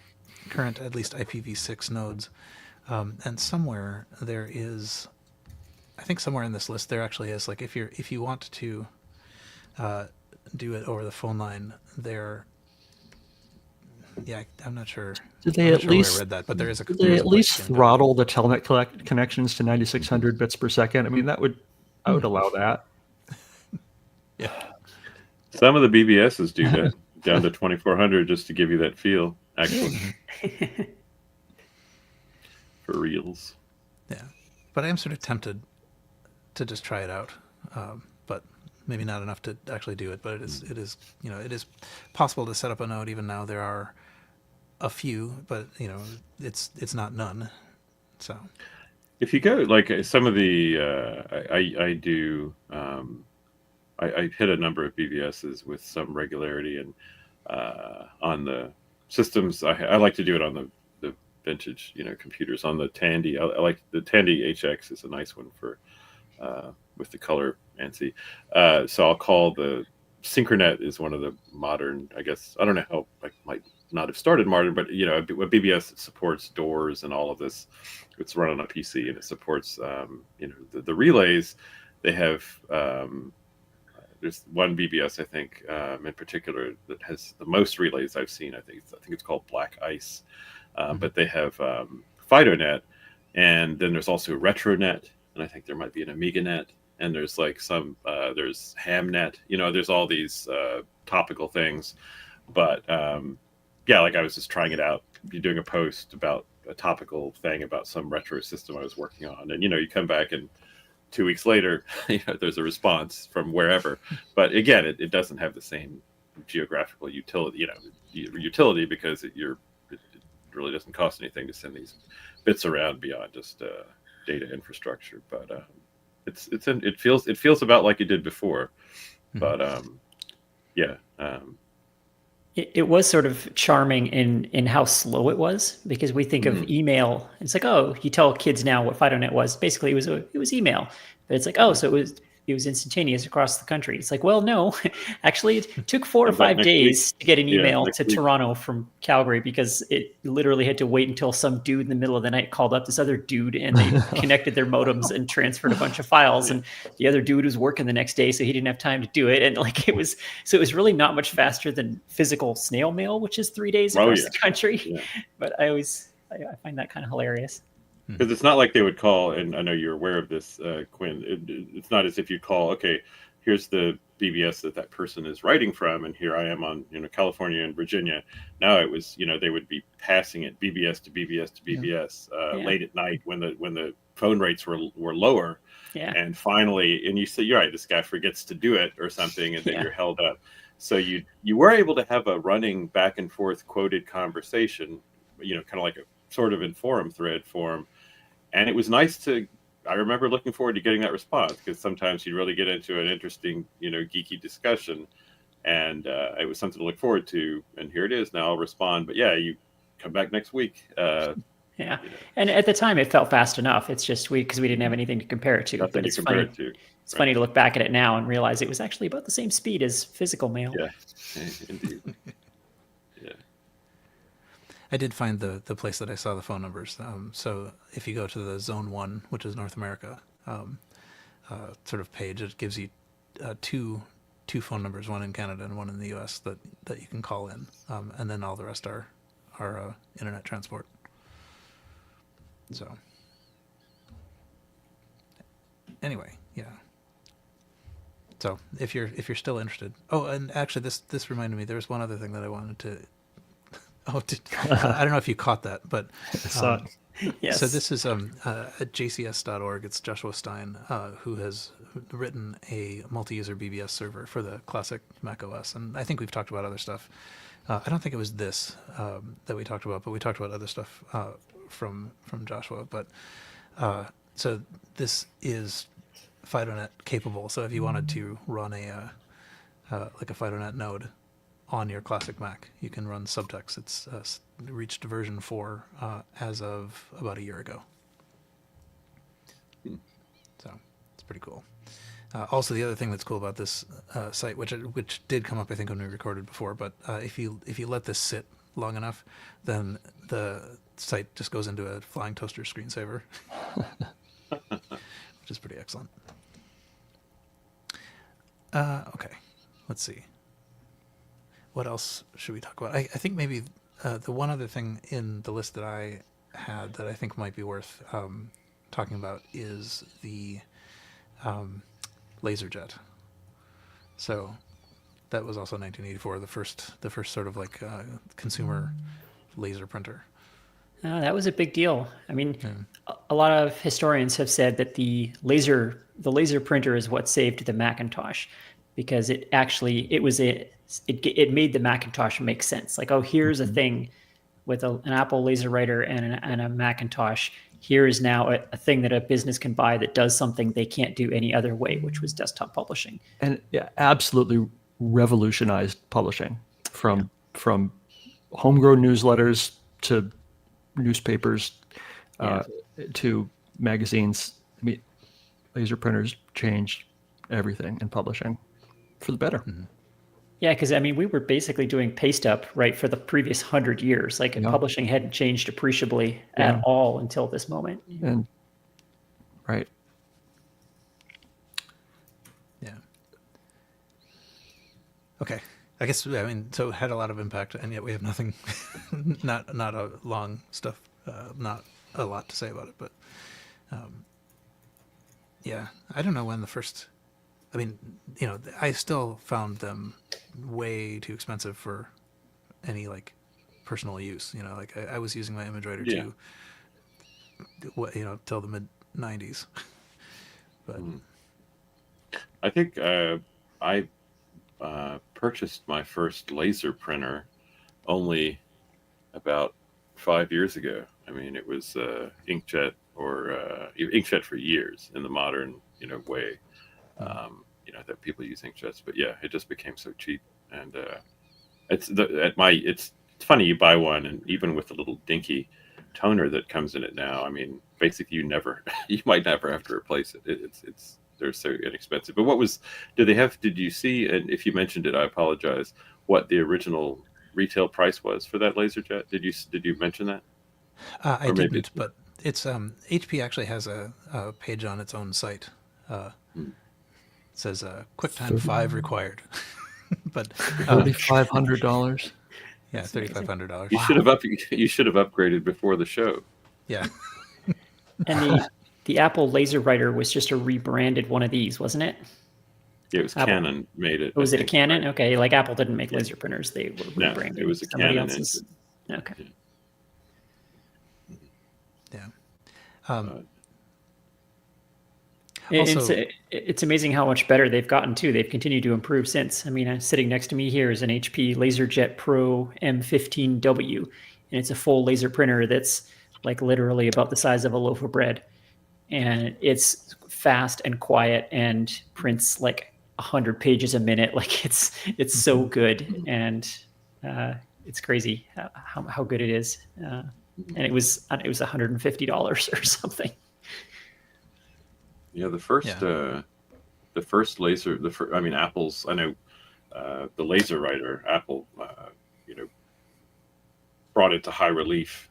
current, at least, IPv6 nodes, and somewhere there is. I think somewhere in this list there actually is, like, if you want to do it over the phone line, I'm not sure. Did they I'm at not sure where least I read that, but there is a did there they is a at place least you can do it. throttle the telnet connections to 9600 bits per second? I mean, I would allow that. Yeah. Some of the BBSs do that down to 2400 just to give you that feel. Actually, for reals. Yeah, but I am sort of tempted to just try it out, but maybe not enough to actually do it. But it is it is possible to set up a node. Even now there are a few, but it's not none. So If you go like some of the I do I hit a number of BBSs with some regularity, and on the systems I like to do it on the vintage computers. On the Tandy, I like the Tandy HX is a nice one for with the color ANSI. So I'll call the Synchronet is one of the modern, I guess. I don't know how I might not have started modern, but a BBS that supports doors and all of this. It's run on a PC and it supports the relays. They have there's one BBS I think in particular that has the most relays I've seen. I think it's called Black Ice, but they have FidoNet, and then there's also Retronet, and I think there might be an AmigaNet, and there's like some there's HamNet. There's all these topical things, but like I was just trying it out. You're doing a post about a topical thing about some retro system I was working on, and you come back and 2 weeks later, there's a response from wherever. But again, it doesn't have the same geographical utility, utility because it really doesn't cost anything to send these bits around beyond just data infrastructure. But it feels about like it did before. But It was sort of charming in how slow it was, because we think of email. It's like, oh, you tell kids now what FidoNet was. Basically, it was email. But it's like, oh, so it was instantaneous across the country. It's like, well, no, actually, it took 4 or 5 days to get an email to Toronto from Calgary, because it literally had to wait until some dude in the middle of the night called up this other dude, and they connected their modems and transferred a bunch of files. And the other dude was working the next day, so he didn't have time to do it. And like it was really not much faster than physical snail mail, which is 3 days across the country. Yeah. But I find that kind of hilarious. Because it's not like they would call, and I know you're aware of this, Quinn. It's not as if you call, okay, here's the BBS that person is writing from, and here I am on California and Virginia. Now it was they would be passing it BBS to BBS to BBS late at night when the phone rates were lower. Yeah. And finally, and you say, you're right, this guy forgets to do it or something, and then you're held up. So you were able to have a running back and forth quoted conversation, kind of like a sort of in forum thread form. And it was nice I remember looking forward to getting that response, because sometimes you really get into an interesting, geeky discussion, and it was something to look forward to. And here it is. Now I'll respond. But you come back next week. And at the time it felt fast enough. It's just because we didn't have anything to compare it to. Nothing but it's funny. It to. It's funny to look back at it now and realize it was actually about the same speed as physical mail. Yeah, indeed. I did find the place that I saw the phone numbers. So if you go to the Zone 1, which is North America, sort of page, it gives you two phone numbers, one in Canada and one in the US, that you can call in. And then all the rest are internet transport. So anyway, So if you're still interested. Oh, and actually this reminded me, there's one other thing that I wanted to I don't know if you caught that, but yes. So this is at jcs.org. It's Joshua Stein, who has written a multi-user BBS server for the classic Mac OS, and I think we've talked about other stuff. I don't think it was this that we talked about, but we talked about other stuff from Joshua. But so this is FidoNet capable. So if you wanted to run like a FidoNet node on your classic Mac, you can run subtext. It's reached version 4 as of about a year ago. So it's pretty cool. Also, the other thing that's cool about this site, which did come up I think when we recorded before, but if you let this sit long enough, then the site just goes into a flying toaster screensaver, which is pretty excellent. Okay, let's see. what else should we talk about? I think maybe the one other thing in the list that I had that I think might be worth talking about is the LaserJet. So that was also 1984, the first sort of like consumer laser printer. That was a big deal. I mean, a lot of historians have said that the laser printer is what saved the Macintosh, because it made the Macintosh make sense. Like, oh, here's a thing with an Apple laser writer and a Macintosh. Here is now a thing that a business can buy that does something they can't do any other way, which was desktop publishing. And yeah, absolutely revolutionized publishing from homegrown newsletters to newspapers to magazines. I mean, laser printers changed everything in publishing for the better. Mm-hmm. Yeah, because I mean, we were basically doing paste up, right, for the previous 100 years. Like, publishing hadn't changed appreciably at all until this moment. And right. Yeah. Okay. I guess, I mean, so it had a lot of impact, and yet we have nothing, not a long stuff, not a lot to say about it, but yeah, I don't know when the first, I mean, you know, I still found them way too expensive for any like personal use. You know, like I was using my image writer too, you know, till the mid 90s. But I think I purchased my first laser printer only about 5 years ago. I mean, it was inkjet or inkjet for years in the modern, you know, way. You know, that people use inkjets, but yeah, it just became so cheap, and it's funny, you buy one, and even with the little dinky toner that comes in it now, I mean, basically you might never have to replace it. They're so inexpensive. But did you see, and if you mentioned it, I apologize, what the original retail price was for that LaserJet? Did you mention that? I didn't, but it's HP actually has a page on its own site. It says QuickTime 5 required, but $3,500. Yeah, $3,500. You should have upgraded before the show. Yeah. And the Apple laser writer was just a rebranded one of these, wasn't it? Yeah, it was Apple. Canon made it. Was it a Canon? Right. Okay, like Apple didn't make laser printers; they were rebranded. No, it was a Somebody Canon else's. Okay. Yeah. It's amazing how much better they've gotten too. They've continued to improve since. I mean, sitting next to me here is an HP LaserJet Pro M15W, and it's a full laser printer that's like literally about the size of a loaf of bread, and it's fast and quiet and prints like 100 pages a minute. Like it's so good, and it's crazy how good it is. And it was $150 or something. Yeah, the first laser, I mean, Apple's, I know the laser writer, Apple, you know, brought it to high relief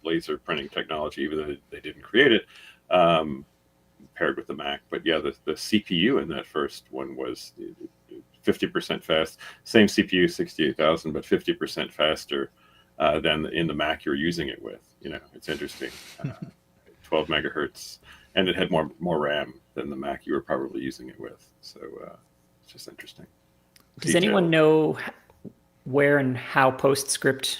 laser printing technology, even though they didn't create it, paired with the Mac. But yeah, the CPU in that first one was 50% fast. Same CPU, 68,000, but 50% faster than in the Mac you're using it with. You know, it's interesting. 12 megahertz. And it had more RAM than the Mac you were probably using it with. So it's just interesting. Does anyone know where and how PostScript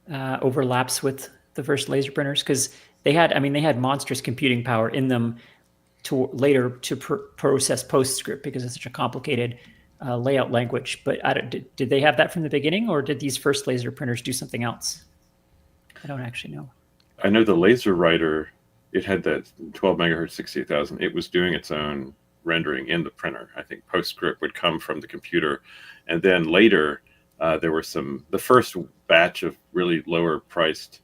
overlaps with the first laser printers? Because they had monstrous computing power in them later to process PostScript, because it's such a complicated layout language. But did they have that from the beginning, or did these first laser printers do something else? I don't actually know. I know the laser writer, it had that 12 megahertz, 68,000. It was doing its own rendering in the printer. I think PostScript would come from the computer. And then later, there were the first batch of really lower priced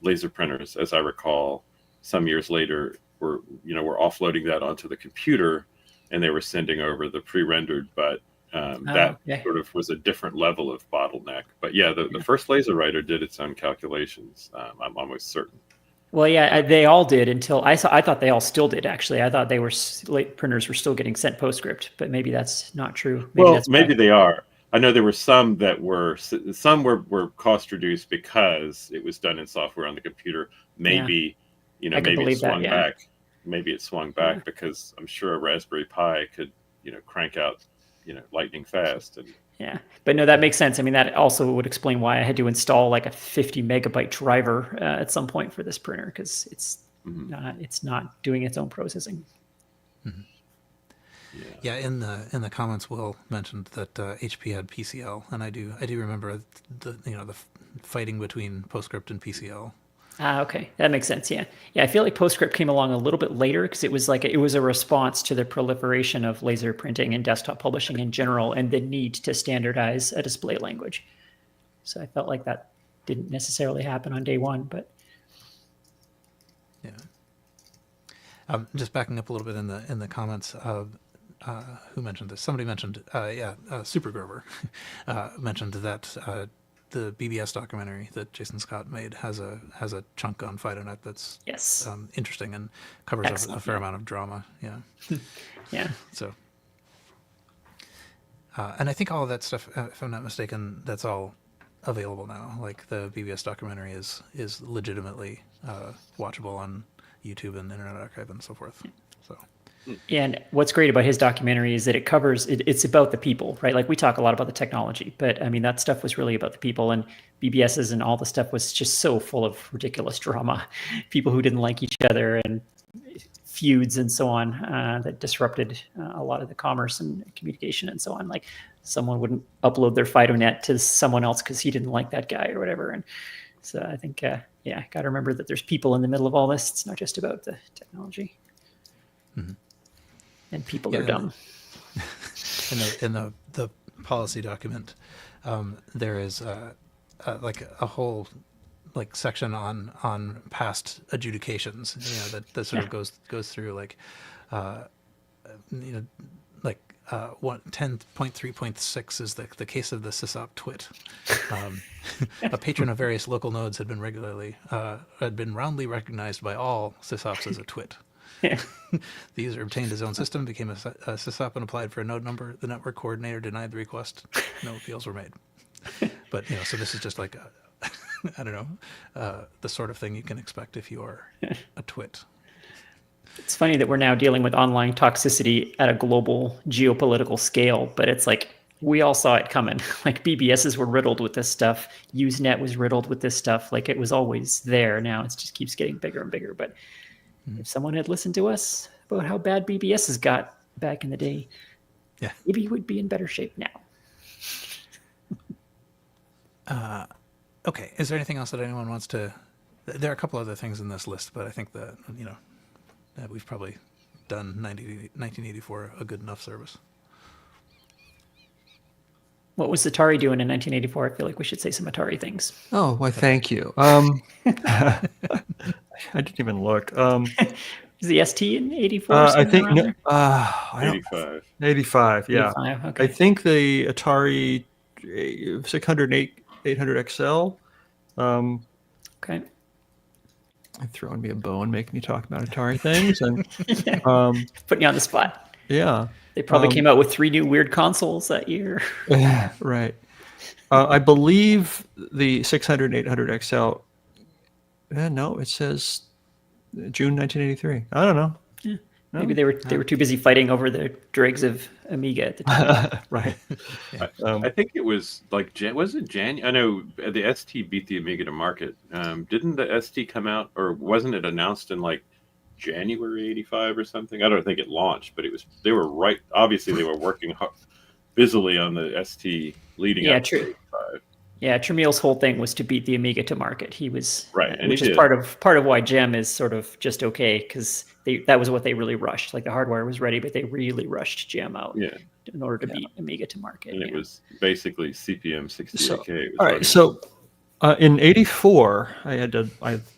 laser printers, as I recall, some years later, were offloading that onto the computer, and they were sending over the pre-rendered, but sort of was a different level of bottleneck. But yeah, the first laser writer did its own calculations. I'm almost certain. Well, yeah, they all did until I thought they all still did, actually. I thought printers were still getting sent PostScript, but maybe that's not true. Maybe they are. I know there were some that were cost reduced because it was done in software on the computer. Maybe, I could maybe it believe that, swung yeah. back. Maybe it swung back because I'm sure a Raspberry Pi could, crank out, lightning fast. And Yeah, but no, that makes sense. I mean, that also would explain why I had to install like a 50 megabyte driver at some point for this printer, because it's not doing its own processing. Yeah, in the comments, Will mentioned that HP had PCL, and I do remember the fighting between PostScript and PCL. Okay, that makes sense. Yeah, I feel like PostScript came along a little bit later because it was a response to the proliferation of laser printing and desktop publishing in general, and the need to standardize a display language. So I felt like that didn't necessarily happen on day one, but yeah. Just backing up a little bit in the comments. Who mentioned this? Somebody mentioned, Super Grover mentioned that the BBS documentary that Jason Scott made has a chunk on FidoNet that's yes, interesting and covers a fair amount of drama. Yeah, yeah. So, and I think all of that stuff, if I'm not mistaken, that's all available now. Like the BBS documentary is legitimately watchable on YouTube and Internet Archive and so forth. So. And what's great about his documentary is that it's about the people, right? Like we talk a lot about the technology, but I mean, that stuff was really about the people, and BBSs and all the stuff was just so full of ridiculous drama, people who didn't like each other and feuds and so on, that disrupted a lot of the commerce and communication and so on. Like someone wouldn't upload their FidoNet to someone else because he didn't like that guy or whatever. And so I think, got to remember that there's people in the middle of all this. It's not just about the technology. Mm-hmm. And people are dumb. In the policy document, there is like a whole section on past adjudications. That sort of goes through 10.3.6 is the case of the sysop twit. A patron of various local nodes had been roundly recognized by all sysops as a twit. The user obtained his own system, became a sysop, and applied for a node number. The network coordinator denied the request. No appeals were made. But so this is just like I don't know, the sort of thing you can expect if you are a twit. It's funny that we're now dealing with online toxicity at a global geopolitical scale, but it's like we all saw it coming. Like BBSs were riddled with this stuff. Usenet was riddled with this stuff. Like it was always there. Now it just keeps getting bigger and bigger. But if someone had listened to us about how bad BBSs got back in the day, maybe you would be in better shape now. Okay. Is there anything else that anyone wants to? There are a couple other things in this list, but I think that that we've probably done 1984 a good enough service. What was Atari doing in 1984? I feel like we should say some Atari things. Oh, why, thank you. I didn't even look. Is the ST in 84? I think 85. 85, yeah. 85, okay. I think the Atari 600 800 XL. Okay. Throwing me a bone, making me talk about Atari things, and putting you on the spot. Yeah, they probably came out with 3 new weird consoles that year. Right. I believe the 600 800 XL. No, it says June 1983. I don't know. Yeah. No? Maybe they were too busy fighting over the dregs of Amiga at the time. Right. I think it was was it January? I know the ST beat the Amiga to market. Didn't the ST come out, or wasn't it announced in January 85 or something? I don't think it launched, but they were right. Obviously, they were working busily on the ST leading up to 85. Yeah, Tramiel's whole thing was to beat the Amiga to market. He was right, which is part of why Gem is sort of just okay, because that was what they really rushed. Like the hardware was ready, but they really rushed Gem out in order to beat Amiga to market. And it was basically CPM 68K. All right, so in '84, I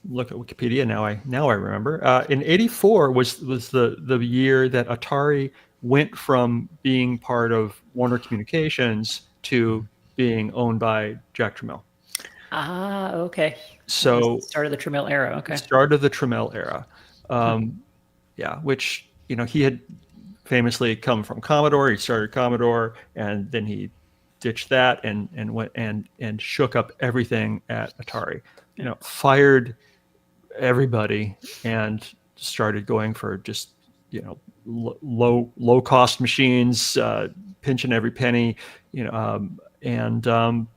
look at Wikipedia now. I remember in '84 was the year that Atari went from being part of Warner Communications to being owned by Jack Tramiel. Ah, okay. So start of the Tramiel era. Okay. Start of the Tramiel era. Which he had famously come from Commodore. He started Commodore, and then he ditched that and went and shook up everything at Atari. Fired everybody and started going for just low cost machines, pinching every penny. And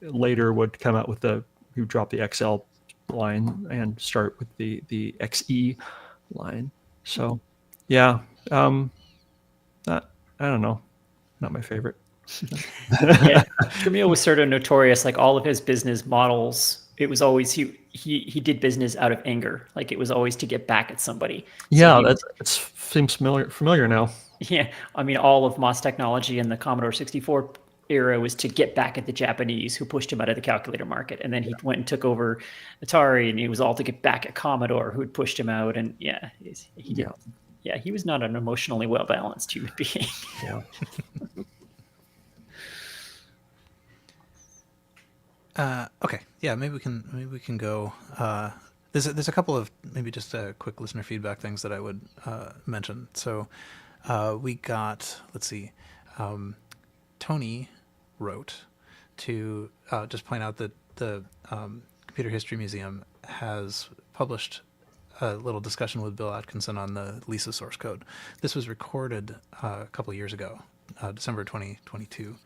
later would come out with he would drop the XL line and start with the XE line. So yeah, I don't know, not my favorite. Yeah, Tramiel was sort of notorious. Like all of his business models, it was always he did business out of anger. Like it was always to get back at somebody. Yeah, that seems familiar now. Yeah, I mean, all of MOS technology in the Commodore 64 era was to get back at the Japanese who pushed him out of the calculator market, and then he went and took over Atari, and it was all to get back at Commodore who had pushed him out. And yeah, he did. Yeah, he was not an emotionally well balanced human being. Yeah. Okay. Yeah, maybe we can go. There's a couple of maybe just quick listener feedback things that I would mention. So we got, let's see, Tony wrote to just point out that the Computer History Museum has published a little discussion with Bill Atkinson on the Lisa source code. This was recorded a couple of years ago, December 2022.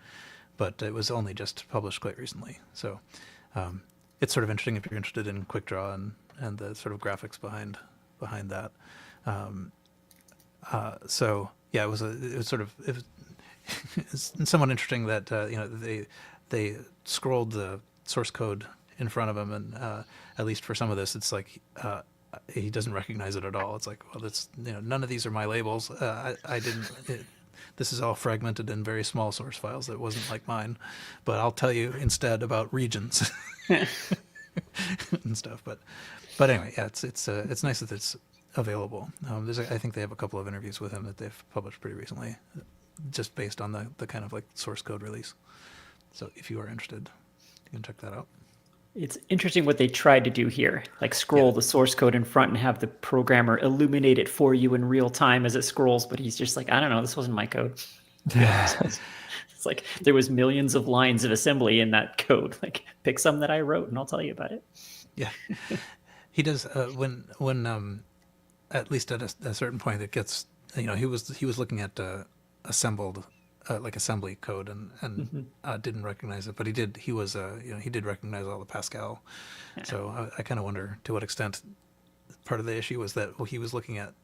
But it was only just published quite recently. So it's sort of interesting if you're interested in QuickDraw and the sort of graphics behind that. So yeah, it was somewhat interesting that they scrolled the source code in front of him, and at least for some of this, it's like he doesn't recognize it at all. It's like, well, that's none of these are my labels. I didn't. This is all fragmented in very small source files that wasn't like mine, but I'll tell you instead about regions and stuff. But anyway, yeah, it's nice that it's available. I think they have a couple of interviews with him that they've published pretty recently, just based on the kind of like source code release. So if you are interested, you can check that out. It's interesting what they tried to do here, like scroll the source code in front and have the programmer illuminate it for you in real time as it scrolls. But he's just like, I don't know, this wasn't my code. It's like there was millions of lines of assembly in that code. Like pick some that I wrote and I'll tell you about it. Yeah, he does. When at least at a certain point, it gets he was looking at assembled. Like assembly code and didn't recognize it, but he did recognize all the Pascal. Yeah. So I kind of wonder to what extent part of the issue was that he was looking at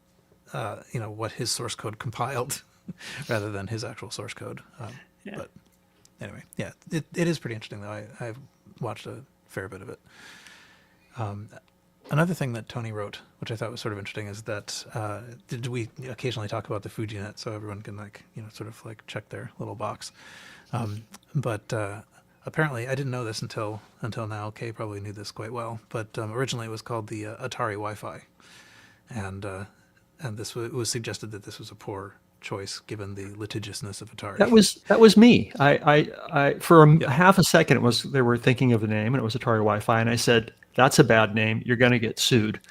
what his source code compiled rather than his actual source code. But anyway, yeah, it is pretty interesting though. I've watched a fair bit of it. Another thing that Tony wrote, which I thought was sort of interesting, is that did we occasionally talk about the FidoNet so everyone can sort of check their little box. But apparently, I didn't know this until now. Kay probably knew this quite well, but originally it was called the Atari Wi-Fi, and this was suggested that this was a poor choice given the litigiousness of Atari. That was me. I for half a second they were thinking of the name, and it was Atari Wi-Fi, and I said, that's a bad name. You're going to get sued.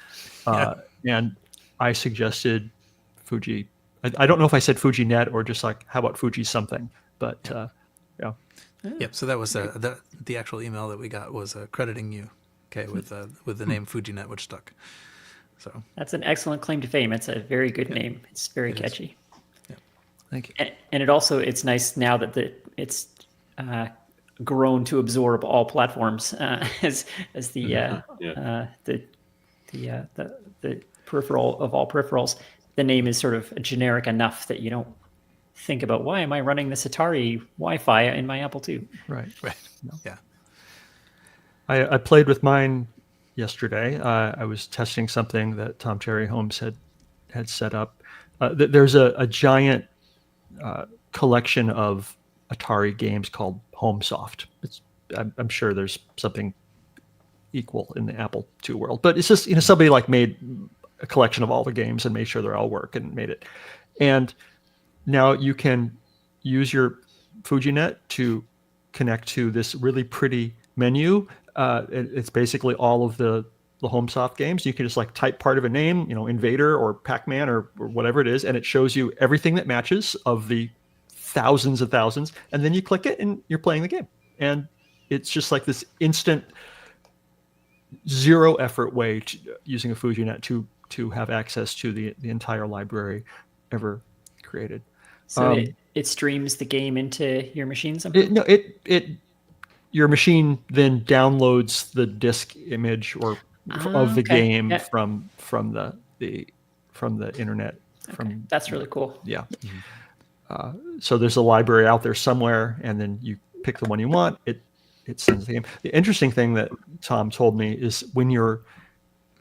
And I suggested Fuji. I don't know if I said FujiNet or just how about Fuji something, but yeah. Yep. So that was the actual email that we got was crediting you, okay, with the name FujiNet, which stuck. So that's an excellent claim to fame. It's a very good name. It's very catchy. Yeah. Thank you. And it's nice now that it's grown to absorb all platforms as the peripheral of all peripherals. The name is sort of generic enough that you don't think about, why am I running this Atari Wi-Fi in my Apple II? Right. No. Yeah. I played with mine yesterday. I was testing something that Tom Cherry Holmes had set up. There's a giant collection of Atari games called HomeSoft. I'm sure there's something equal in the Apple II world, but it's just somebody made a collection of all the games and made sure they all work and made it. And now you can use your FujiNet to connect to this really pretty menu. It's basically all of the HomeSoft games. You can just type part of a name, Invader or Pac-Man or whatever it is, and it shows you everything that matches of the thousands and thousands, and then you click it and you're playing the game. And it's just like this instant, zero effort way using a FujiNet to have access to the entire library ever created. So it streams the game into your machine somehow? Your machine then downloads the disk image of the game from the internet. That's really cool. Yeah. So there's a library out there somewhere, and then you pick the one you want. It sends the game. The interesting thing that Tom told me is when you're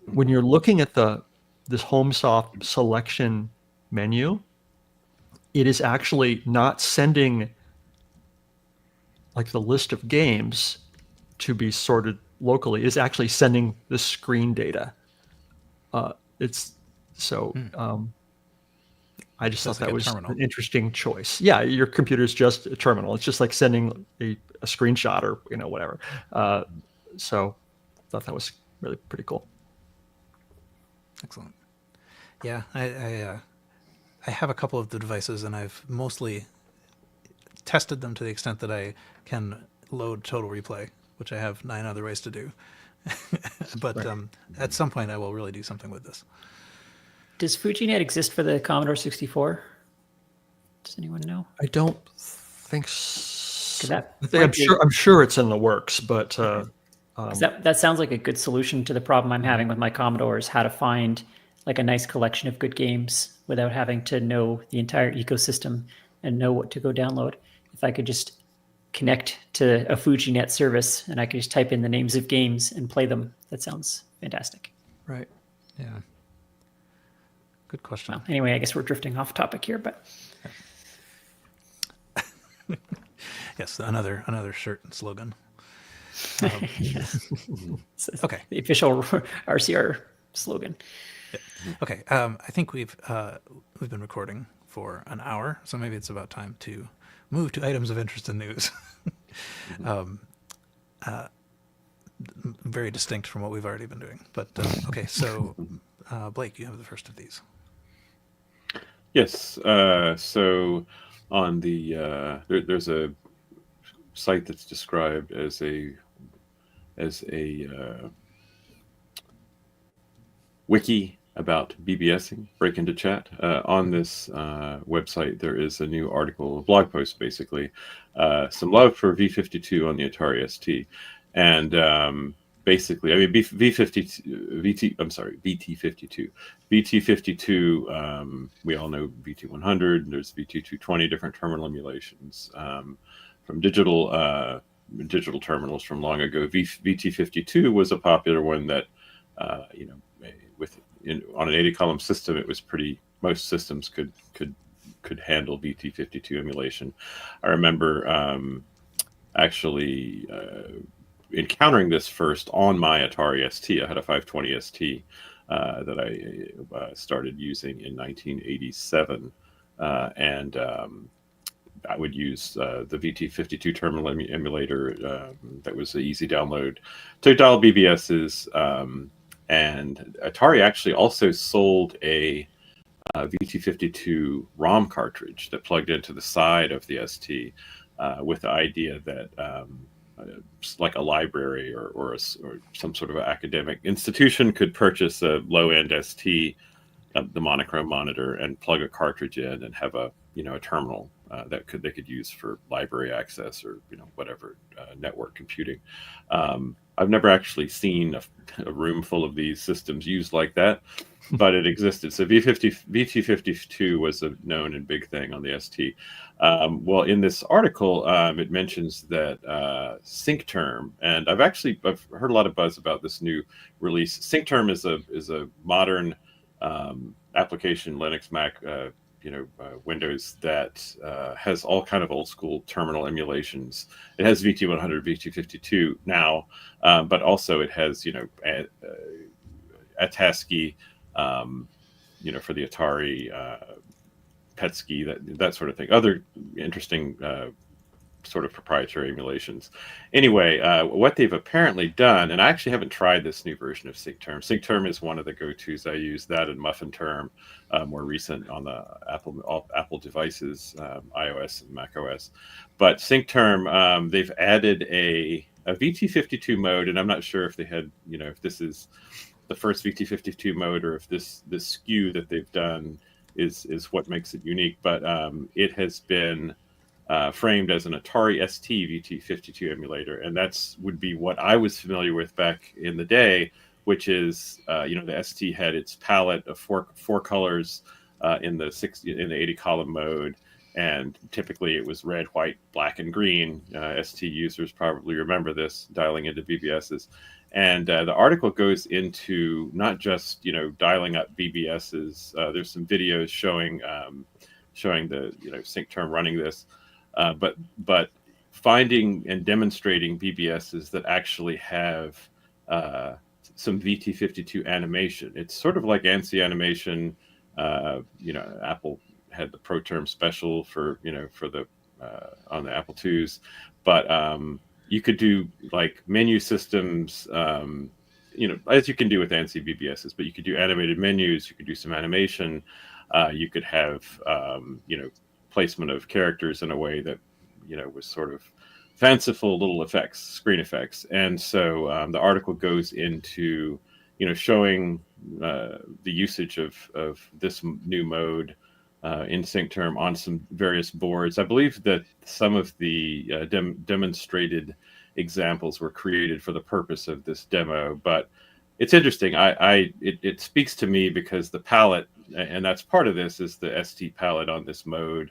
looking at this HomeSoft selection menu, it is actually not sending like the list of games to be sorted locally. It's actually sending the screen data. I just thought that was an interesting choice. Yeah, your computer is just a terminal. It's just like sending a screenshot or whatever. So I thought that was really pretty cool. Excellent. Yeah, I have a couple of the devices, and I've mostly tested them to the extent that I can load Total Replay, which I have 9 other ways to do. But right. At some point, I will really do something with this. Does FujiNet exist for the Commodore 64? Does anyone know? I don't think so. I'm sure it's in the works, but that sounds like a good solution to the problem I'm having with my Commodore, is how to find like a nice collection of good games without having to know the entire ecosystem and know what to go download. If I could just connect to a FujiNet service and I could just type in the names of games and play them, that sounds fantastic. Right. Yeah. Good question. Well, anyway, I guess we're drifting off topic here, but yes, another shirt and slogan. Yes. Okay. The official RCR slogan. Yeah. Okay. I think we've been recording for an hour, so maybe it's about time to move to items of interest and news. Very distinct from what we've already been doing. But okay, so Blake, you have the first of these. Yes. So on the there's a site that's described as a wiki about BBSing, break into chat. On this website, there is a new article, a blog post, basically, some love for V52 on the Atari ST, and basically, I mean, BT52. We all know BT100. There's VT220, different terminal emulations from digital terminals from long ago. VT52 was a popular one that, on an 80-column system, it was most systems could handle VT52 emulation. I remember actually encountering this first on my Atari ST. I had a 520 ST that I started using in 1987, and I would use the VT52 terminal emulator that was an easy download to dial BBS's. And Atari actually also sold a VT52 ROM cartridge that plugged into the side of the ST with the idea that like a library or some sort of academic institution could purchase a low-end ST, the monochrome monitor, and plug a cartridge in and have a terminal that they could use for library access or whatever network computing. I've never actually seen a room full of these systems used like that, but it existed. So VT52 was a known and big thing on the ST. Well, in this article, it mentions that SyncTerm, and I've heard a lot of buzz about this new release. SyncTerm is a modern application, Linux, Mac, Windows, that has all kind of old school terminal emulations. It has VT100, VT52 now, but also it has ATASCII, for the Atari, PETSCII, that sort of thing. Other interesting sort of proprietary emulations. Anyway, what they've apparently done, and I actually haven't tried this new version of SyncTerm. SyncTerm is one of the go-tos. I use that and MuffinTerm, more recent on the Apple devices, iOS and macOS. But SyncTerm, they've added a VT52 mode, and I'm not sure if they had, if this is the first VT52 mode or if this SKU that they've done is what makes it unique. But it has been framed as an Atari ST VT52 emulator, and would be what I was familiar with back in the day, which is the ST had its palette of four colors in the 80 column mode, and typically it was red, white, black, and green. ST users probably remember this, dialing into BBSs. And the article goes into not just dialing up BBSs. There's some videos showing the SyncTerm running this. But finding and demonstrating BBSs that actually have some VT52 animation. It's sort of like ANSI animation. Apple had the ProTerm special for the on the Apple IIs, but you could do like menu systems, as you can do with ANSI BBSs. But you could do animated menus. You could do some animation. You could have placement of characters in a way that was sort of fanciful little effects, screen effects. And so the article goes into showing the usage of this new mode in SyncTerm on some various boards. I believe that some of the demonstrated examples were created for the purpose of this demo, but it's interesting. It speaks to me because the palette, and that's part of this, is the ST palette on this mode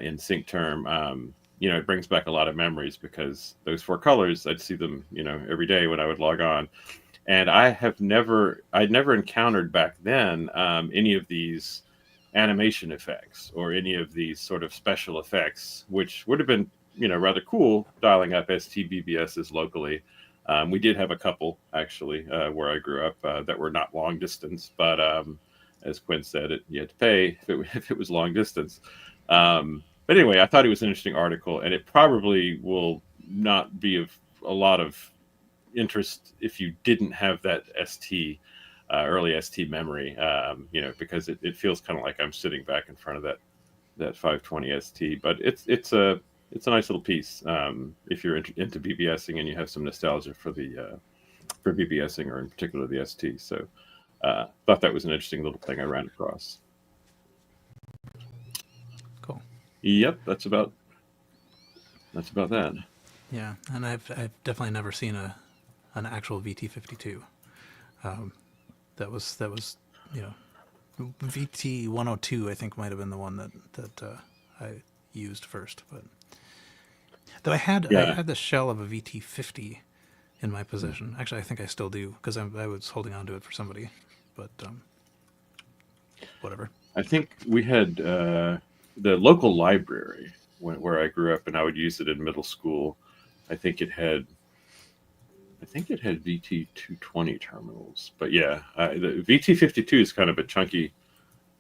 in SyncTerm. It brings back a lot of memories because those four colors, I'd see them, every day when I would log on. And I'd never encountered back then any of these animation effects or any of these sort of special effects, which would have been, rather cool dialing up ST BBSs locally. We did have a couple actually where I grew up that were not long distance, but as Quinn said, you had to pay if it was long distance. But anyway, I thought it was an interesting article, and it probably will not be of a lot of interest if you didn't have that early ST memory, because it feels kind of like I'm sitting back in front of that 520 ST. But it's a nice little piece if you're into BBSing and you have some nostalgia for BBSing, or in particular the ST. So thought that was an interesting little thing I ran across. Cool. Yep, that's about that. Yeah, and I've definitely never seen an actual VT52. That was VT 102. I think might have been the one that I used first. But though I had the shell of a VT50 in my possession. Actually, I think I still do because I was holding on to it for somebody. But whatever. I think we had the local library where I grew up, and I would use it in middle school. I think it had VT220 terminals, but yeah, the VT52 is kind of a chunky,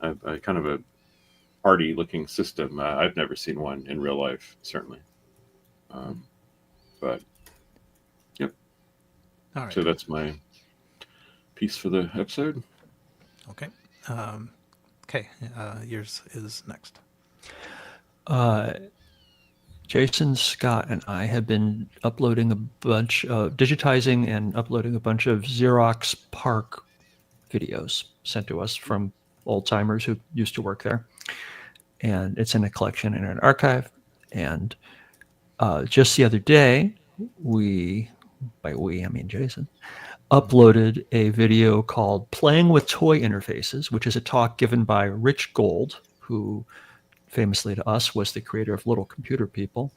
kind of a hardy-looking system. I've never seen one in real life, certainly. But yep. All right. So that's my piece for the episode. Okay. Okay. Yours is next. Jason, Scott, and I have been digitizing and uploading a bunch of Xerox PARC videos sent to us from old timers who used to work there. And it's in a collection in an archive. And just the other day, by we, I mean Jason, uploaded a video called Playing with Toy Interfaces, which is a talk given by Rich Gold, who famously to us was the creator of Little Computer People.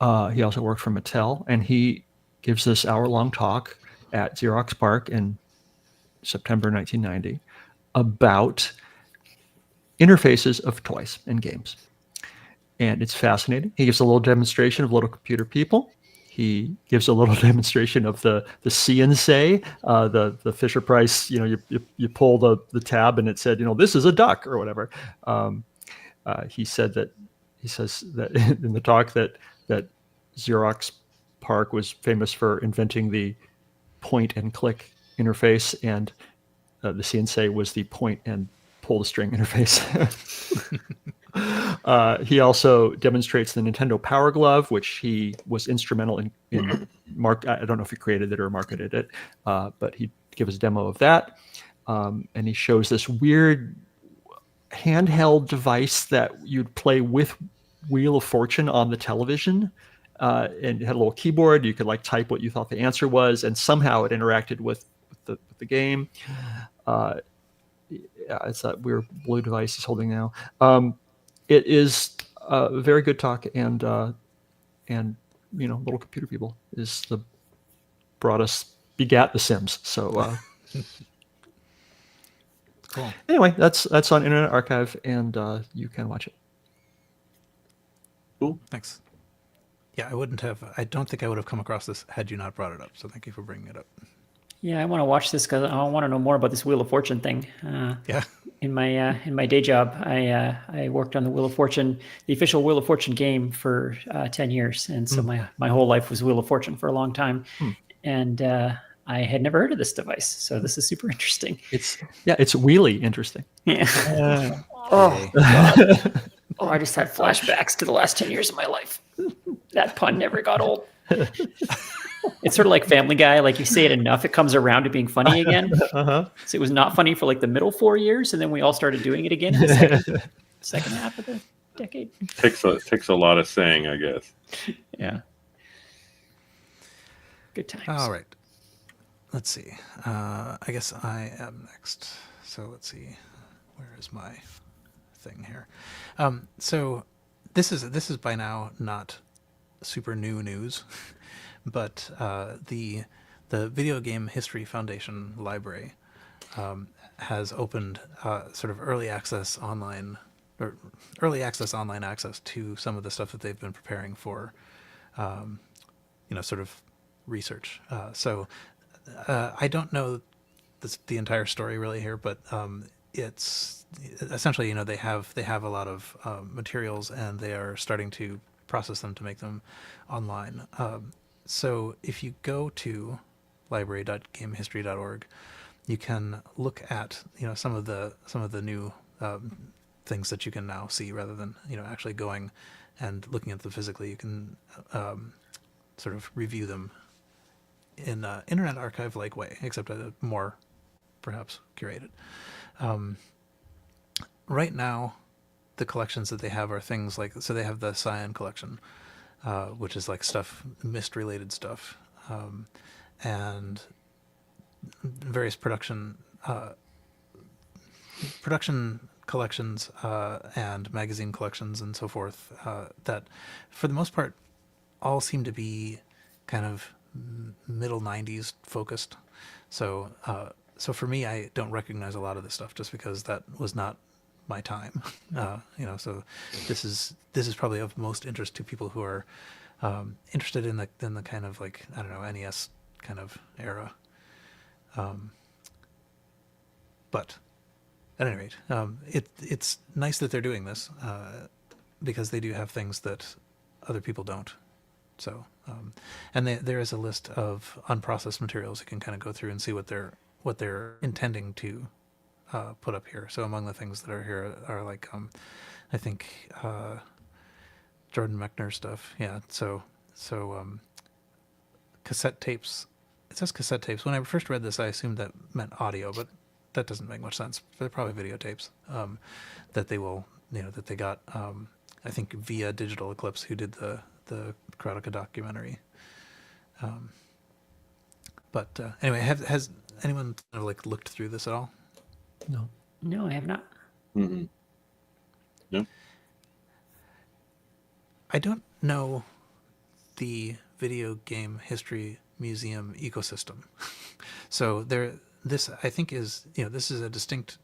He also worked for Mattel, and he gives this hour-long talk at Xerox PARC in September 1990 about interfaces of toys and games. And it's fascinating. He gives a little demonstration of Little Computer People. He gives a little demonstration of the see and say, the Fisher Price, you pull the tab and it said, this is a duck or whatever. He said that he says that in the talk that Xerox PARC was famous for inventing the point and click interface, and the CNC was the point and pull the string interface. He also demonstrates the Nintendo Power Glove, which he was instrumental in I don't know if he created it or marketed it, but he gives a demo of that. And he shows this weird handheld device that you'd play with Wheel of Fortune on the television. And it had a little keyboard. You could like type what you thought the answer was, and somehow it interacted with the game. It's that weird blue device he's holding now. It is a very good talk, and Little Computer People begat The Sims. So Cool. Anyway, that's on Internet Archive, and you can watch it. Cool. Thanks. Yeah, I don't think I would have come across this had you not brought it up. So thank you for bringing it up. Yeah, I want to watch this because I want to know more about this Wheel of Fortune thing. Yeah. In my day job, I worked on the Wheel of Fortune, the official Wheel of Fortune game for 10 years, and so my whole life was Wheel of Fortune for a long time, and I had never heard of this device. So this is super interesting. It's really interesting. Yeah. Oh, God. Oh, I just had flashbacks to the last 10 years of my life. That pun never got old. It's sort of like Family Guy. Like you say it enough, it comes around to being funny again. So it was not funny for like the middle 4 years, and then we all started doing it again in the second half of the decade. Takes a lot of saying, I guess. Yeah. Good times. all right. Let's see. I guess I am next. So let's see. Where is my thing here? So this is by now not super new news, but the Video Game History Foundation library has opened sort of early access online access to some of the stuff that they've been preparing for, sort of research. So I don't know the entire story really here, but it's essentially, they have a lot of materials, and they are starting to process them to make them online. So if you go to library.gamehistory.org, you can look at some of the new things that you can now see, rather than actually going and looking at them physically. You can sort of review them in an Internet Archive-like way, except more perhaps curated. Right now, the collections that they have are things like, so they have the Cyan collection, which is like Myst-related stuff, and various production collections and magazine collections and so forth, that for the most part all seem to be kind of middle 90s focused. So for me, I don't recognize a lot of this stuff just because that was not my time. So this is probably of most interest to people who are interested in the kind of like, I don't know, NES kind of era. But at any rate, it's nice that they're doing this, because they do have things that other people don't. So, and there is a list of unprocessed materials. You can kind of go through and see what they're intending to put up here. So among the things that are here are like, I think Jordan Mechner stuff. Yeah. So cassette tapes. It says cassette tapes. When I first read this, I assumed that meant audio, but that doesn't make much sense. They're probably videotapes that they will, that they got. I think via Digital Eclipse, who did the Karateka documentary. But anyway, has anyone kind of like looked through this at all? No, I have not. Mm-hmm. No. I don't know the Video Game History Museum ecosystem. So this I think is, this is a distinct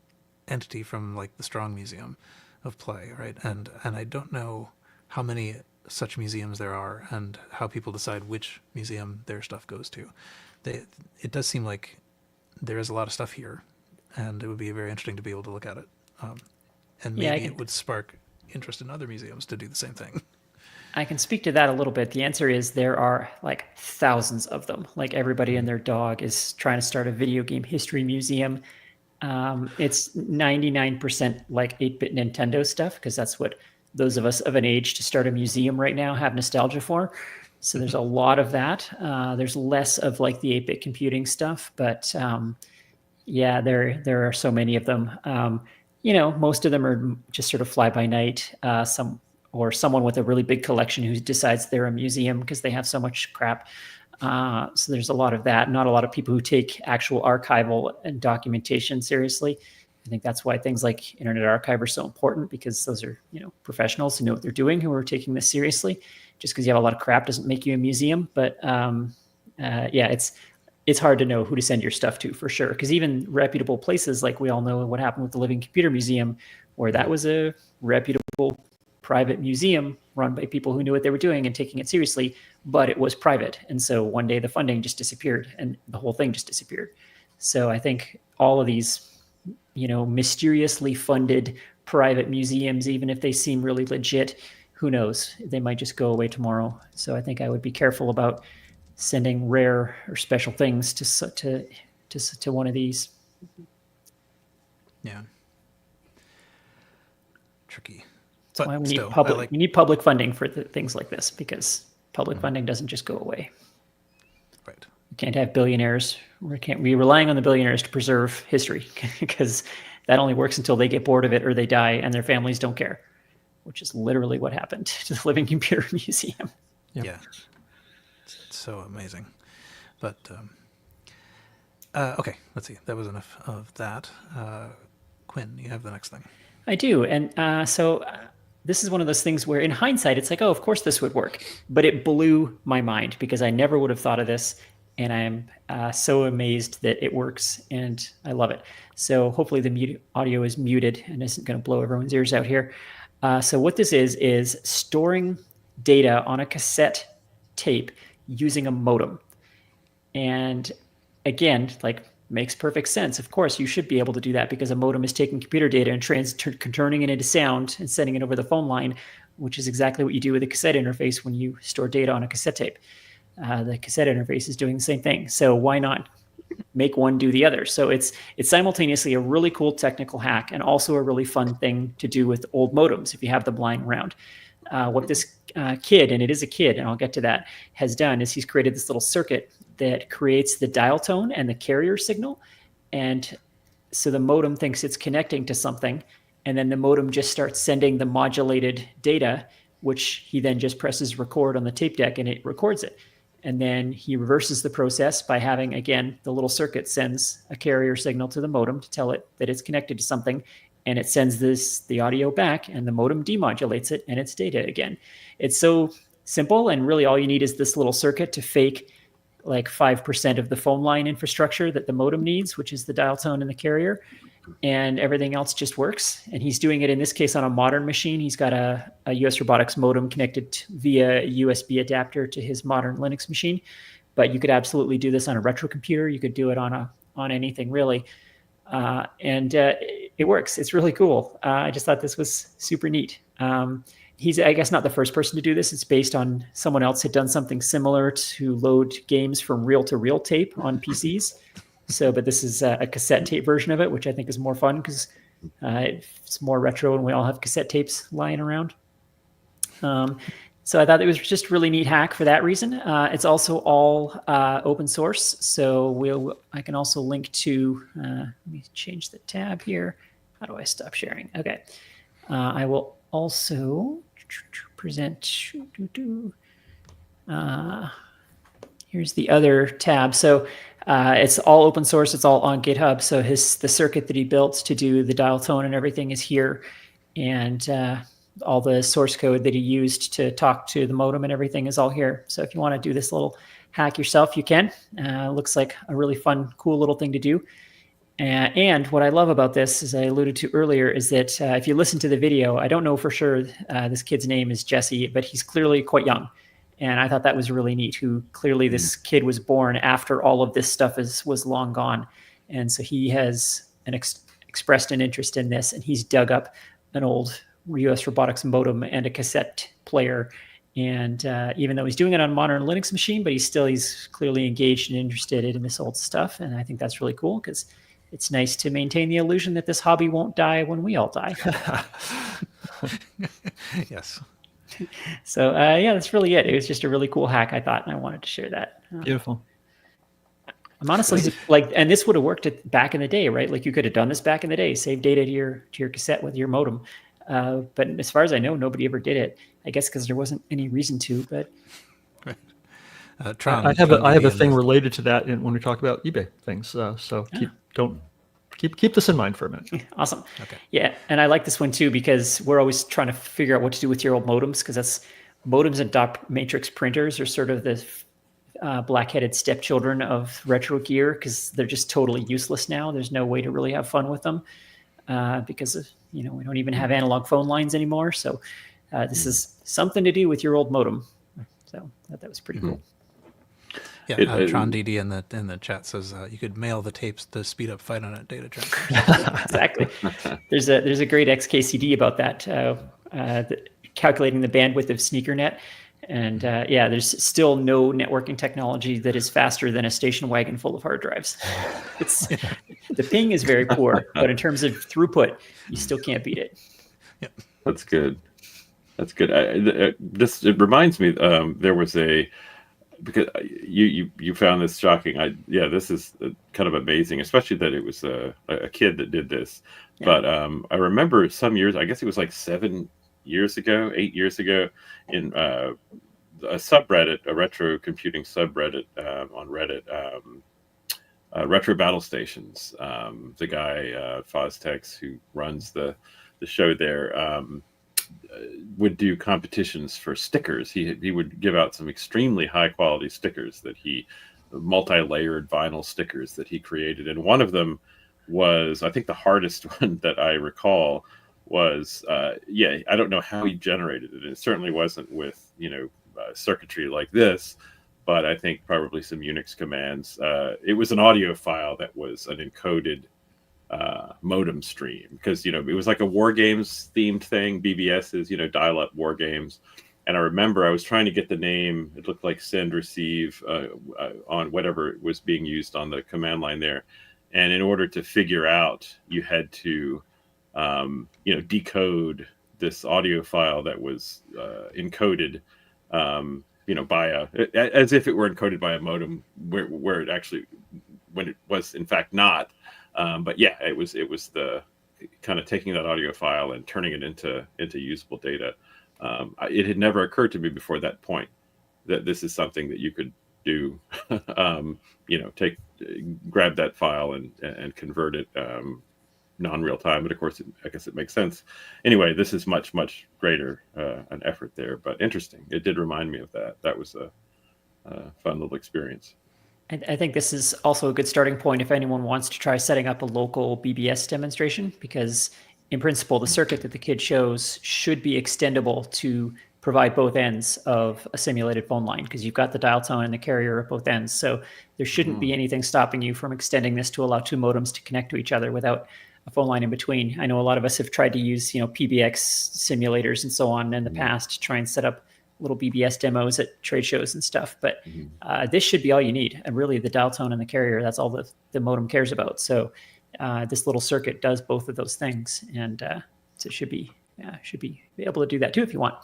entity from like the Strong Museum of Play, right? And I don't know how many such museums there are and how people decide which museum their stuff goes to. It does seem like there is a lot of stuff here, and it would be very interesting to be able to look at it. And maybe it would spark interest in other museums to do the same thing. I can speak to that a little bit. The answer is there are like thousands of them. Like everybody and their dog is trying to start a video game history museum. It's 99% like 8-bit Nintendo stuff, because that's what those of us of an age to start a museum right now have nostalgia for. So there's a lot of that. There's less of like the 8-bit computing stuff, but yeah, there are so many of them. Most of them are just sort of fly by night. Someone with a really big collection who decides they're a museum because they have so much crap. So there's a lot of that. Not a lot of people who take actual archival and documentation seriously. I think that's why things like Internet Archive are so important, because those are, professionals who know what they're doing, who are taking this seriously. Just because you have a lot of crap doesn't make you a museum. But it's hard to know who to send your stuff to, for sure. Because even reputable places, like we all know what happened with the Living Computer Museum, where that was a reputable private museum run by people who knew what they were doing and taking it seriously, but it was private. And so one day the funding just disappeared and the whole thing just disappeared. So I think all of these, mysteriously funded private museums, even if they seem really legit, who knows, they might just go away tomorrow. So I think I would be careful about sending rare or special things to one of these. Yeah. Tricky. That's why we need still, we need public funding for things like this, because public funding doesn't just go away. Right. We can't have billionaires. We can't be relying on the billionaires to preserve history, because that only works until they get bored of it or they die and their families don't care, which is literally what happened to the Living Computer Museum. Yeah. It's so amazing. But, okay, let's see. That was enough of that. Quinn, you have the next thing. I do. And so this is one of those things where in hindsight, it's like, oh, of course this would work. But it blew my mind, because I never would have thought of this. And I'm so amazed that it works, and I love it. So hopefully the audio is muted and isn't going to blow everyone's ears out here. So what this is storing data on a cassette tape using a modem. And again, makes perfect sense. Of course, you should be able to do that, because a modem is taking computer data and turning it into sound and sending it over the phone line, which is exactly what you do with a cassette interface when you store data on a cassette tape. The cassette interface is doing the same thing. So why not make one do the other? So it's simultaneously a really cool technical hack and also a really fun thing to do with old modems if you have them lying around. What this kid, and it is a kid, and I'll get to that, has done is he's created this little circuit that creates the dial tone and the carrier signal. And so the modem thinks it's connecting to something, and then the modem just starts sending the modulated data, which he then just presses record on the tape deck and it records it. And then he reverses the process by having, again, the little circuit sends a carrier signal to the modem to tell it that it's connected to something, and it sends the audio back, and the modem demodulates it, and it's data again. It's so simple, and really all you need is this little circuit to fake like 5% of the phone line infrastructure that the modem needs, which is the dial tone and the carrier, and everything else just works. And he's doing it in this case on a modern machine. He's got a US Robotics modem connected via a USB adapter to his modern Linux machine. But you could absolutely do this on a retro computer. You could do it on anything really. And it works. It's really cool. I just thought this was super neat. He's, I guess, not the first person to do this. It's based on someone else had done something similar to load games from reel-to-reel tape on PCs. But this is a cassette tape version of it, which I think is more fun because it's more retro and we all have cassette tapes lying around. So I thought it was just a really neat hack for that reason. It's also all open source. So I can also link to, let me change the tab here. How do I stop sharing? Okay. I will also present, here's the other tab. So it's all open source. It's all on GitHub. So the circuit that he built to do the dial tone and everything is here. And all the source code that he used to talk to the modem and everything is all here. So if you want to do this little hack yourself, you can. Looks like a really fun, cool little thing to do. And what I love about this, as I alluded to earlier, is that if you listen to the video, I don't know for sure this kid's name is Jesse, but he's clearly quite young. And I thought that was really neat, who clearly this kid was born after all of this stuff was long gone. And so he has expressed an interest in this, and he's dug up an old US robotics modem and a cassette player. And even though he's doing it on a modern Linux machine, but he's clearly engaged and interested in this old stuff. And I think that's really cool because it's nice to maintain the illusion that this hobby won't die when we all die. Yes. So yeah, that's really it. It was just a really cool hack, I thought, and I wanted to share that. Beautiful. I'm honestly like, and this would have worked back in the day, right? Like you could have done this back in the day, save data to your cassette with your modem. But as far as I know, nobody ever did it. I guess because there wasn't any reason to. But Tron, I have a thing DB related to that when we talk about eBay things. So keep this in mind for a minute. Awesome. Okay. Yeah, and I like this one too because we're always trying to figure out what to do with your old modems because modems and dot matrix printers are sort of the black-headed stepchildren of retro gear because they're just totally useless now. There's no way to really have fun with them because of, we don't even have analog phone lines anymore. So this is something to do with your old modem. So I thought that was pretty cool. Yeah, Tron DD in the chat says you could mail the tapes to speed up FidoNet data transfer. Exactly. There's a great XKCD about that, calculating the bandwidth of SneakerNet. And there's still no networking technology that is faster than a station wagon full of hard drives. The ping is very poor, but in terms of throughput, you still can't beat it. Yep. That's good. That's good. It reminds me. There was because you found this shocking. This is kind of amazing, especially that it was a kid that did this. Yeah. But I remember some years. I guess it was like 8 years ago, in a subreddit, a retro computing subreddit on Reddit, Retro Battle Stations. The guy Foztex, who runs the show there, would do competitions for stickers. He would give out some extremely high quality stickers multi-layered vinyl stickers that he created, and one of them was, I think, the hardest one that I recall. Was I don't know how he generated it. It certainly wasn't with circuitry like this, but I think probably some Unix commands. It was an audio file that was an encoded modem stream because it was like a war games themed thing. BBS is dial-up war games, and I remember I was trying to get the name. It looked like send receive on whatever was being used on the command line there, and in order to figure out, you had to decode this audio file that was encoded, as if it were encoded by a modem, where it actually, when it was in fact not. It was the kind of taking that audio file and turning it into usable data. It had never occurred to me before that point that this is something that you could do. Grab that file and convert it. Non-real time, but of course I guess it makes sense. Anyway, this is much greater an effort there, but interesting. It did remind me of that. That was a fun little experience. I think this is also a good starting point if anyone wants to try setting up a local BBS demonstration, because in principle the circuit that the kid shows should be extendable to provide both ends of a simulated phone line, because you've got the dial tone and the carrier at both ends. So there shouldn't be anything stopping you from extending this to allow two modems to connect to each other without a phone line in between. I know a lot of us have tried to use, PBX simulators and so on in the past to try and set up little BBS demos at trade shows and stuff. But this should be all you need. And really the dial tone and the carrier, that's all the modem cares about. So this little circuit does both of those things. And so it should be able to do that too if you want.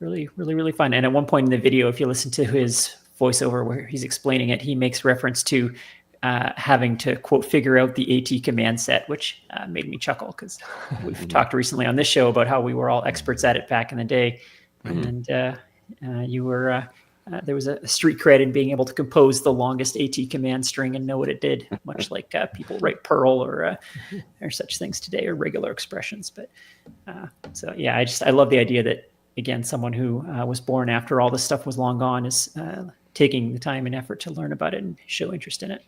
Really fun. And at one point in the video, if you listen to his voiceover where he's explaining it, he makes reference to having to, quote, figure out the AT command set, which made me chuckle because we've talked recently on this show about how we were all experts at it back in the day. And you were, there was a street cred in being able to compose the longest AT command string and know what it did, much like people write Perl or such things today, or regular expressions. But I love the idea that, again, someone who was born after all this stuff was long gone is taking the time and effort to learn about it and show interest in it.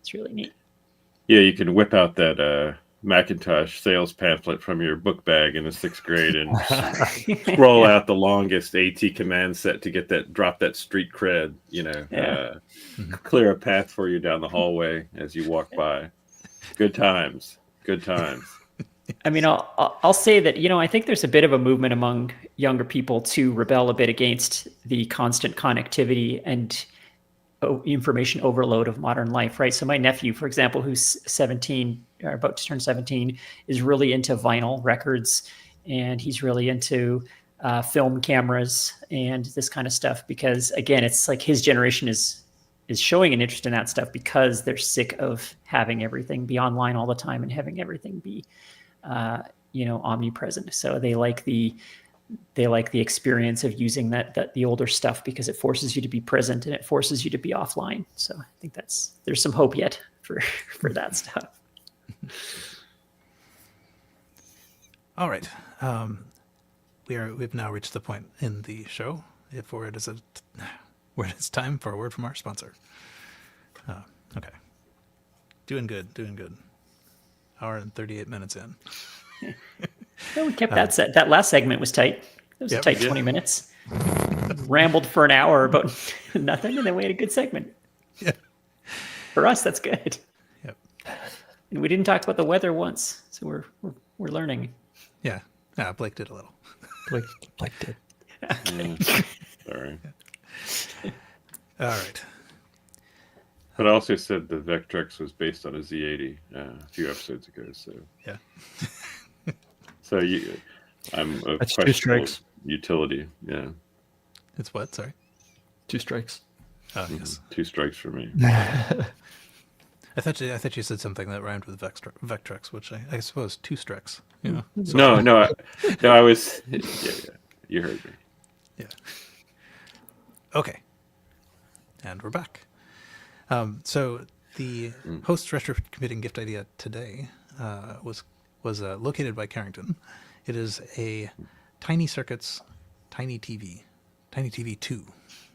It's really neat. Yeah, you can whip out that Macintosh sales pamphlet from your book bag in the 6th grade and scroll out the longest AT command set to drop that street cred, clear a path for you down the hallway as you walk by. Good times. I mean, I'll say that, I think there's a bit of a movement among younger people to rebel a bit against the constant connectivity and information overload of modern life, right? So my nephew, for example, who's 17 or about to turn 17, is really into vinyl records, and he's really into film cameras and this kind of stuff, because again, it's like his generation is showing an interest in that stuff because they're sick of having everything be online all the time and having everything be omnipresent. So they like the experience of using the older stuff because it forces you to be present and it forces you to be offline. So I think there's some hope yet for that stuff. All right. We've now reached the point in the show where it is time for a word from our sponsor. Okay. Doing good. Hour and 38 minutes in. Well, we kept that last segment was tight. It was a tight 20 minutes. Rambled for an hour about nothing, and then we had a good segment. Yeah. For us, that's good. Yep. And we didn't talk about the weather once, so we're learning. Yeah. Blake did a little. Blake did. Sorry. All right. But I also said the Vectrex was based on a Z80 a few episodes ago. So Yeah. so I'm a That's 2 questionable strikes. utility. Yeah, It's what? Sorry. 2 strikes. Oh, yes. 2 strikes for me. I thought you said something that rhymed with Vectrex, which I suppose 2 strikes. So, No, I was. Yeah, you heard me. Yeah. Okay. And we're back. So the host's retrocomputing gift idea today was located by Carrington. It is a Tiny Circuits Tiny TV 2,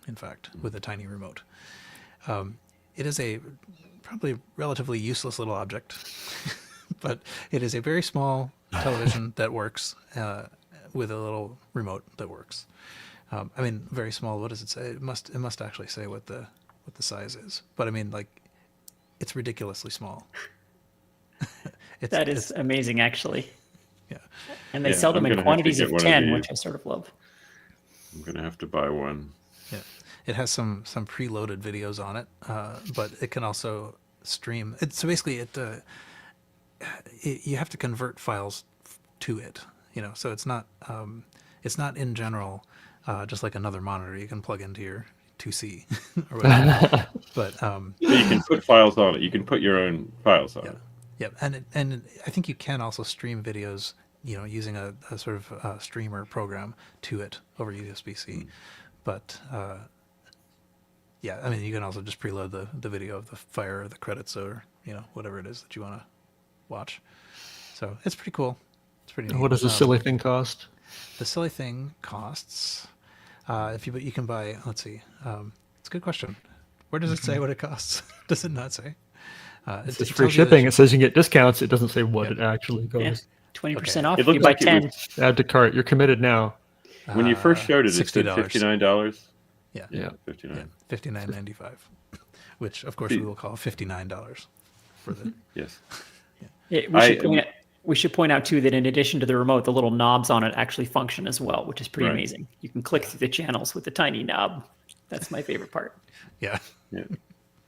in fact, with a tiny remote. It is a probably relatively useless little object, but it is a very small television that works with a little remote that works. I mean, very small. What does it say? It must actually say what the size is. But I mean, like, it's ridiculously small. That is amazing, actually. Yeah. And they sell them in quantities of 10, which I sort of love. I'm gonna have to buy one. Yeah. It has some preloaded videos on it, but it can also stream. So basically, you have to convert files to it. So it's not in general just like another monitor you can plug into your 2C or whatever. But You can put files on it. You can put your own files on it. yeah, and I think you can also stream videos, using a sort of streamer program to it over USB-C. But yeah, I mean, you can also just preload the video of the fire or the credits or whatever it is that you want to watch. So it's pretty cool. It's pretty neat. What does the silly thing cost? The silly thing costs. You can buy. Let's see. It's a good question. Where does it say what it costs? Does it not say? It's free shipping. It says you can get discounts. It doesn't say what it actually costs. 20% off It if you looks buy like it 10. was- Add to cart. You're committed now. When you first showed it, it said $60. $59. Yeah. Yeah. $59. $59.95, which of course we will call $59 for the. Yes. We should point out too that in addition to the remote, the little knobs on it actually function as well, which is pretty Right. amazing. You can click through the channels with the tiny knob. That's my favorite part. Yeah. Yeah.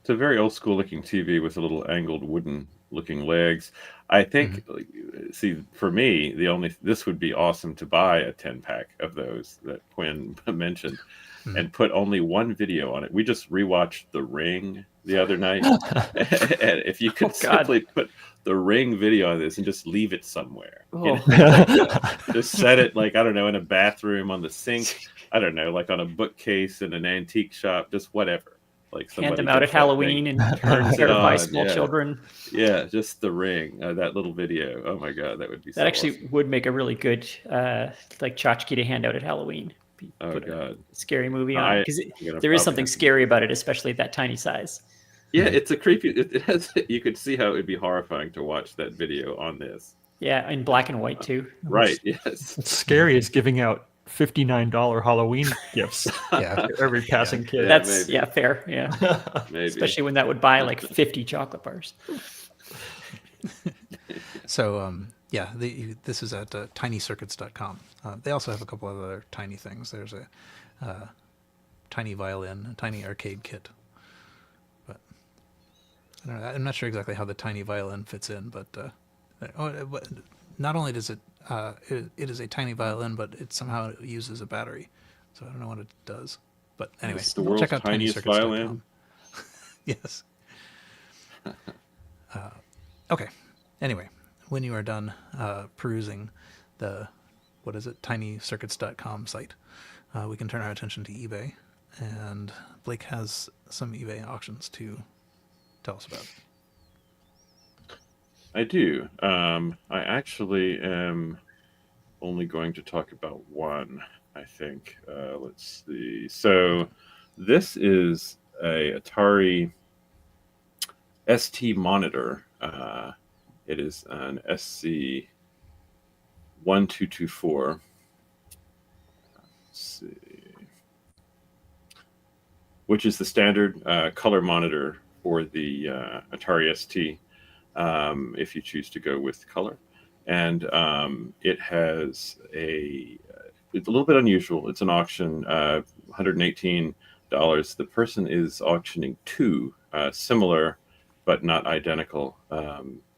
It's a very old school looking TV with a little angled wooden looking legs. I think, see, for me, this would be awesome to buy a 10-pack of those that Quinn mentioned and put only one video on it. We just rewatched The Ring the other night. And if you could simply put The Ring video on this and just leave it somewhere. Just set it, like, I don't know, in a bathroom, on the sink, I don't know, like on a bookcase in an antique shop, just whatever. Like Hand them out at Halloween and terrify small children. Yeah, just The Ring, that little video. Oh my God, that would be. That actually would make a really good like tchotchke to hand out at Halloween. Oh God, a scary movie on, because there is something scary about it, especially at that tiny size. Yeah, it's a creepy. It has. You could see how it would be horrifying to watch that video on this. Yeah, in black and white too. Right. Yes. What's scary is giving out $59 Halloween gifts. Yeah. Every passing kid. That's maybe. fair. Yeah. Maybe. Especially when that would buy like 50 chocolate bars. So yeah, this is at tinycircuits.com. They also have a couple of other tiny things. There's a tiny violin, a tiny arcade kit. But I don't know. I'm not sure exactly how the tiny violin fits in, but not only does it is a tiny violin, but it somehow uses a battery. So I don't know what it does. But anyway, It's the world's check out tiniest tinycircuits.com. violin. Yes. Okay. Anyway, when you are done perusing the, what is it, tinycircuits.com site, we can turn our attention to eBay. And Blake has some eBay auctions to tell us about. I do. I actually am only going to talk about one, I think. Let's see. So this is a Atari ST monitor. It is an SC1224. Let's see. Which is the standard color monitor for the Atari ST, if you choose to go with color. And it has it's a little bit unusual. It's an auction, $118. The person is auctioning two similar but not identical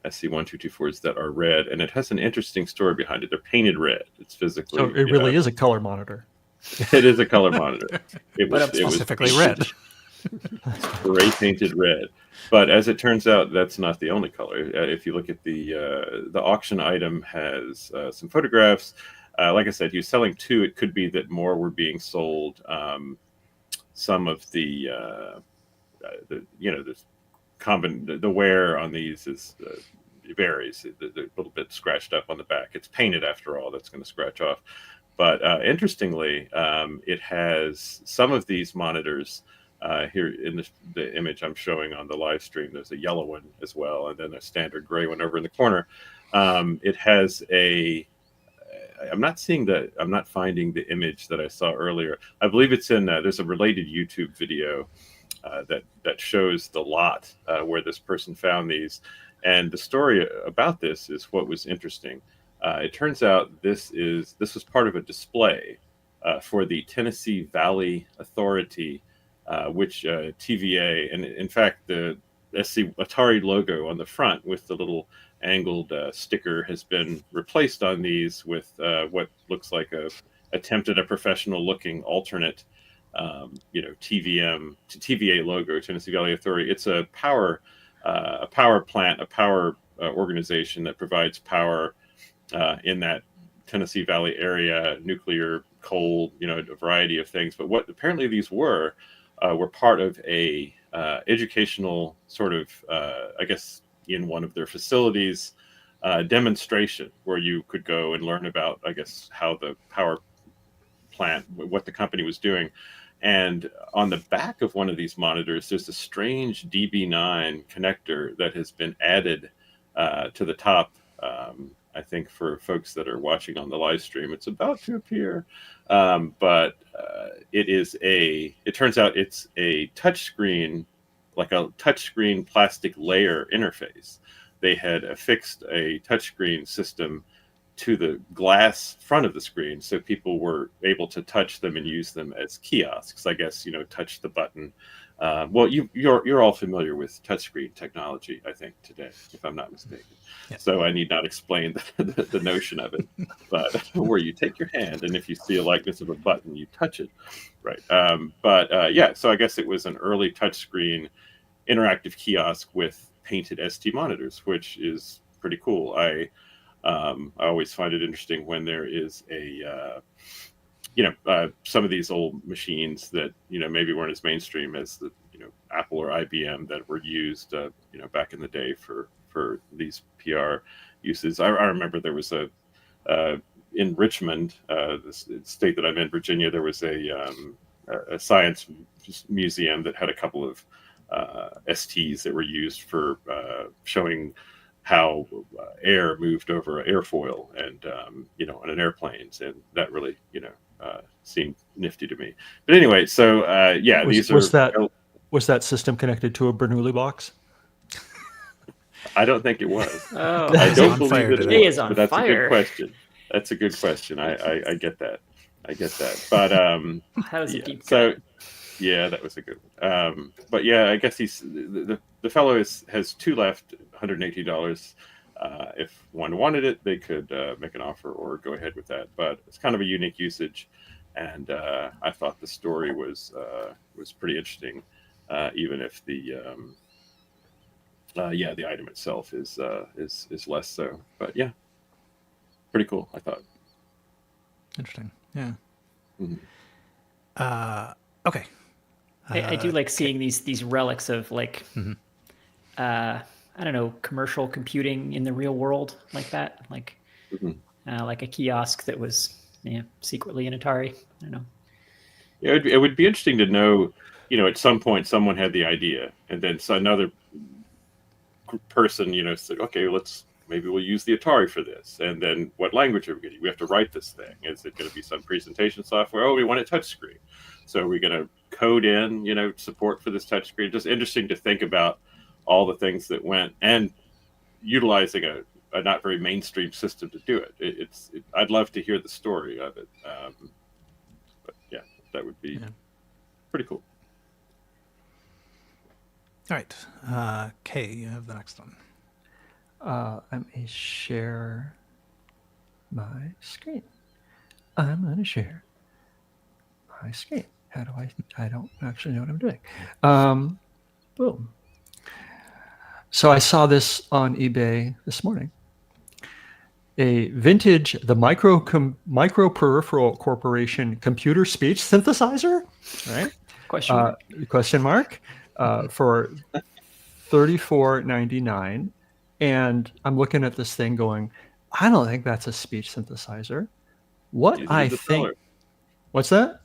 SC1224s that are red. And it has an interesting story behind it. They're painted red. It's physically. So it really is a color monitor. It is a color monitor. But specifically red. Spray painted red. But as it turns out, that's not the only color. If you look at the auction item has some photographs. Like I said, he was selling two. It could be that more were being sold. Some of the wear on these is varies. They're a little bit scratched up on the back. It's painted after all. That's going to scratch off. But interestingly, it has some of these monitors here in the image I'm showing on the live stream. There's a yellow one as well, and then a standard gray one over in the corner. It has I'm not finding the image that I saw earlier. I believe it's in, there's a related YouTube video that shows the lot where this person found these. And the story about this is what was interesting. It turns out this was part of a display for the Tennessee Valley Authority, which TVA, and in fact the SC Atari logo on the front with the little angled sticker has been replaced on these with what looks like attempted a professional looking alternate, TVA logo, Tennessee Valley Authority. It's a power plant, a power organization that provides power in that Tennessee Valley area, nuclear, coal, a variety of things. But what apparently these were part of a educational sort of, I guess, in one of their facilities, demonstration where you could go and learn about, I guess, how the power plant, what the company was doing. And on the back of one of these monitors, there's a strange DB9 connector that has been added to the top. I think for folks that are watching on the live stream, it's about to appear. But it turns out it's a touchscreen, like a touchscreen plastic layer interface. They had affixed a touchscreen system to the glass front of the screen, so people were able to touch them and use them as kiosks. I guess, touch the button. Well, you're all familiar with touchscreen technology, I think, today, if I'm not mistaken. Yeah. So I need not explain the notion of it, but where you take your hand and if you see a likeness of a button, you touch it, right? Yeah, so I guess it was an early touchscreen interactive kiosk with painted ST monitors, which is pretty cool. I always find it interesting when there is some of these old machines that, maybe weren't as mainstream as the, Apple or IBM that were used, back in the day for these PR uses. I remember there was in Richmond, the state that I'm in, Virginia, there was a science museum that had a couple of STs that were used for showing how air moved over airfoil and, on an airplanes. And that really, seemed nifty to me. But anyway, so Was that system connected to a Bernoulli box? I don't think it was. Oh, I It's don't on believe fire that today. it Today was, is on but that's a fire. good question. That's a good question. I get that. I get that. But that was a yeah. deep So cut. yeah, that was a good one. But yeah, I guess the fellow has two left, $118. If one wanted it, they could make an offer or go ahead with that. But it's kind of a unique usage, and I thought the story was pretty interesting, even if the the item itself is less so. But yeah, pretty cool, I thought. Interesting. Yeah. Mhm. Okay. I do like seeing these relics of like, I don't know, commercial computing in the real world like that, like a kiosk that was secretly an Atari. I don't know. Yeah, it would be interesting to know, at some point someone had the idea, and then another person, said, okay, maybe we'll use the Atari for this. And then what language are we going to use? We have to write this thing. Is it going to be some presentation software? Oh, we want a touchscreen. So are we going to code in, support for this touchscreen? Just interesting to think about all the things that went, and utilizing a not very mainstream system to do it. I'd love to hear the story of it. But yeah, that would be pretty cool. All right. Kay, you have the next one. Let me share my screen. I'm going to share my screen. How do I don't actually know what I'm doing. Boom. So I saw this on eBay this morning. The Micro Peripheral Corporation computer speech synthesizer, right? Question mark for $34.99. And I'm looking at this thing going, I don't think that's a speech synthesizer. What Neither I did the think. seller. What's that?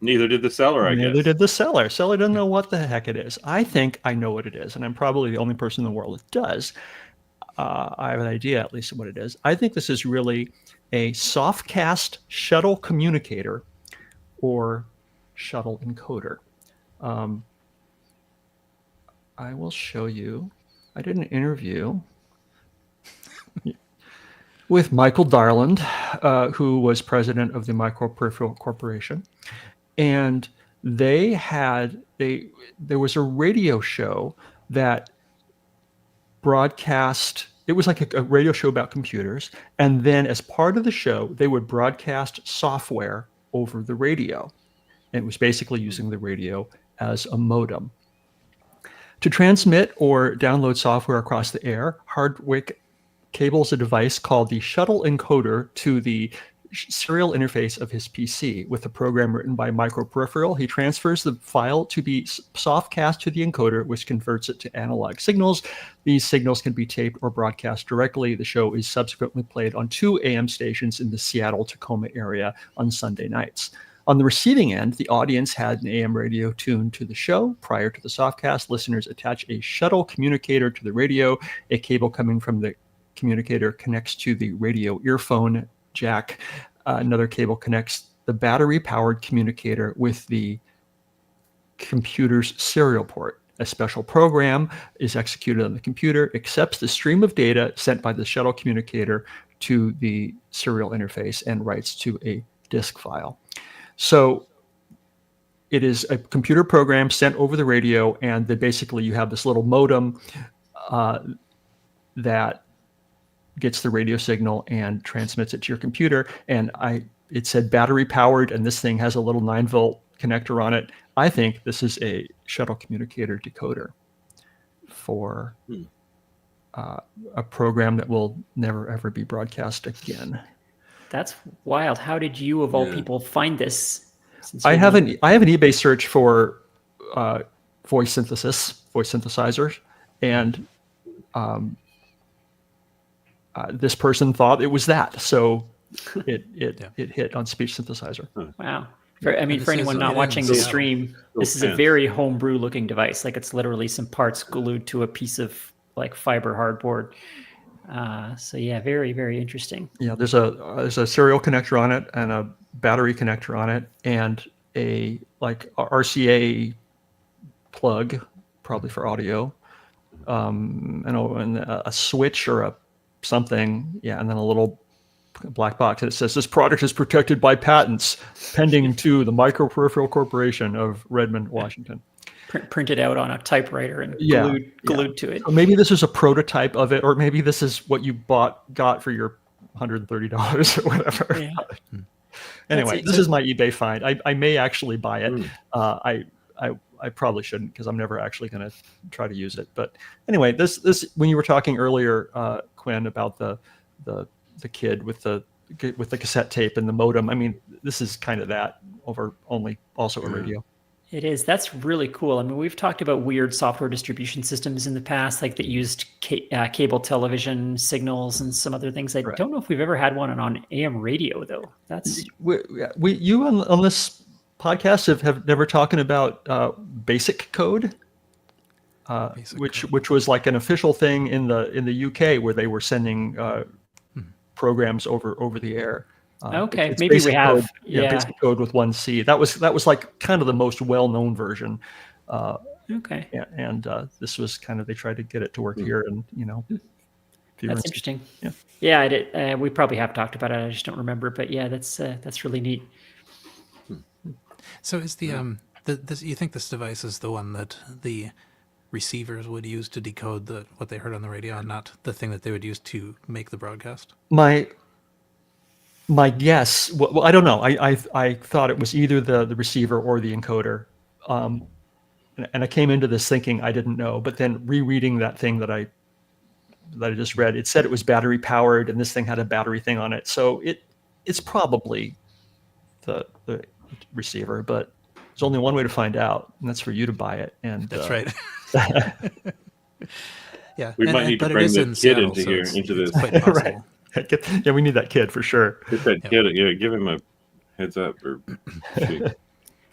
Neither did the seller, I guess. Neither did the seller. Seller doesn't know what the heck it is. I think I know what it is, and I'm probably the only person in the world that does. I have an idea, at least, of what it is. I think this is really a softcast shuttle communicator or shuttle encoder. I will show you. I did an interview with Michael Darland, who was president of the Micro Peripheral Corporation. And there was a radio show that broadcast, it was like a radio show about computers. And then as part of the show, they would broadcast software over the radio. And it was basically using the radio as a modem. To transmit or download software across the air, Hardwick cables a device called the shuttle encoder to the serial interface of his PC. With a program written by Microperipheral, he transfers the file to be softcast to the encoder, which converts it to analog signals. These signals can be taped or broadcast directly. The show is subsequently played on 2 AM stations in the Seattle-Tacoma area on Sunday nights. On the receiving end, the audience had an AM radio tuned to the show. Prior to the softcast, listeners attach a shuttle communicator to the radio. A cable coming from the communicator connects to the radio earphone jack. Another cable connects the battery-powered communicator with the computer's serial port. A special program is executed on the computer, accepts the stream of data sent by the shuttle communicator to the serial interface, and writes to a disk file. So it is a computer program sent over the radio, and then basically you have this little modem that gets the radio signal and transmits it to your computer. And it said battery powered, and this thing has a little 9-volt connector on it. I think this is a shuttle communicator decoder for a program that will never ever be broadcast again. That's wild. How did you, of all people, find this? I have an eBay search for voice synthesizers, and this person thought it was that, so it hit on speech synthesizer. Wow. For anyone not watching the stream, this is a very homebrew looking device. Like, it's literally some parts glued to a piece of like fiber hardboard. So yeah, very, very interesting. Yeah, there's a serial connector on it and a battery connector on it, and a RCA plug, probably for audio. and a switch or a something, and then a little black box that says this product is protected by patents pending to the Microperipheral Corporation of Redmond, Washington. Printed out on a typewriter and glued to it. So maybe this is a prototype of it, or maybe this is what you got for your $130 or whatever. Yeah. Anyway, this is my eBay find. I may actually buy it. I probably shouldn't because I'm never actually going to try to use it. But anyway, this when you were talking earlier, Quinn, about the kid with the cassette tape and the modem. I mean, this is kind of that over only also a radio. It is. That's really cool. I mean, we've talked about weird software distribution systems in the past, like that used cable television signals and some other things. I don't know if we've ever had one on AM radio, though. That's you on this podcast have never talking about basic code, which was like an official thing in the UK where they were sending programs over the air. Okay, maybe we have. Code, basic code with 1C. That was like kind of the most well-known version. Okay. And this was kind of, they tried to get it to work here, and that's interesting. Yeah, I did. We probably have talked about it. I just don't remember. But yeah, that's really neat. So is this, you think this device is the one that the receivers would use to decode what they heard on the radio, and not the thing that they would use to make the broadcast? My guess, well, I don't know. I thought it was either the receiver or the encoder, and I came into this thinking I didn't know. But then rereading that thing that I just read, it said it was battery powered, and this thing had a battery thing on it. So it's probably the receiver, but there's only one way to find out, and that's for you to buy it. And that's right. Yeah, we might need to bring the kid into this. Quite possible. Right. Yeah, we need that kid for sure. Get that kid, give him a heads up.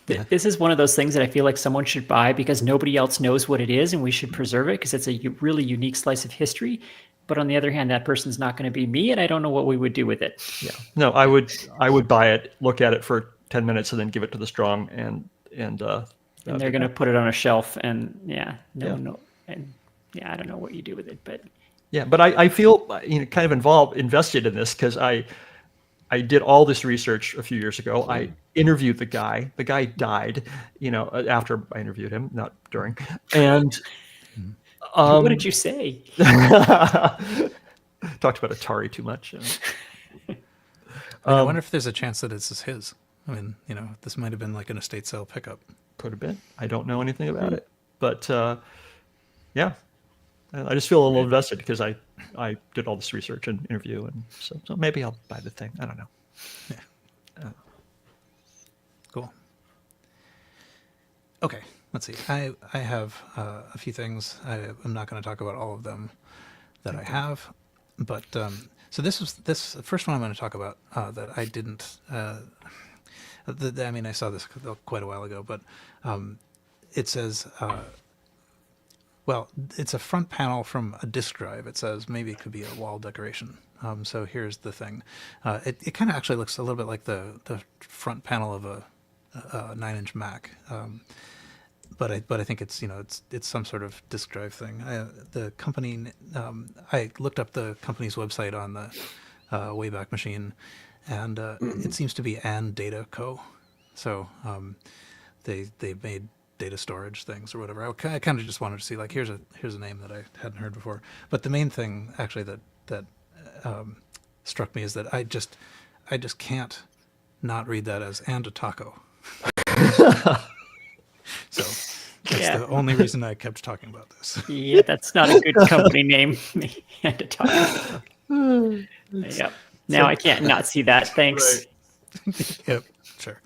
This is one of those things that I feel like someone should buy because nobody else knows what it is, and we should preserve it because it's a really unique slice of history. But on the other hand, that person's not going to be me, and I don't know what we would do with it. Yeah, no, I would buy it, look at it for 10 minutes, and then give it to the strong, and they're going to put it on a shelf, and I don't know what you do with it, but. Yeah, but I feel kind of invested in this because I did all this research a few years ago. I interviewed the guy. The guy died, after I interviewed him, not during. And what did you say? Talked about Atari too much. I wonder if there's a chance that it's his. I mean, this might have been like an estate sale pickup. Could have been. I don't know anything about it, but yeah. I just feel a little invested because I did all this research and interview, and so maybe I'll buy the thing. I don't know. Yeah. Cool. Okay, let's see. I have a few things. I'm not going to talk about all of them that I have, but so this first one I'm going to talk about that I didn't. I saw this quite a while ago, but it says. Well, it's a front panel from a disk drive. It says maybe it could be a wall decoration. So here's the thing. It kind of actually looks a little bit like the front panel of a 9-inch Mac. But I think it's it's some sort of disk drive thing. The company I looked up the company's website on the Wayback Machine, and it seems to be An Data Co. So they made data storage things or whatever. I kind of just wanted to see, like, here's a name that I hadn't heard before. But the main thing actually that struck me is that I just can't not read that as and a taco. So that's the only reason I kept talking about this. Yeah, that's not a good company name. And a taco. Yep. Now I can't not see that. Thanks. Right. Yep. Sure.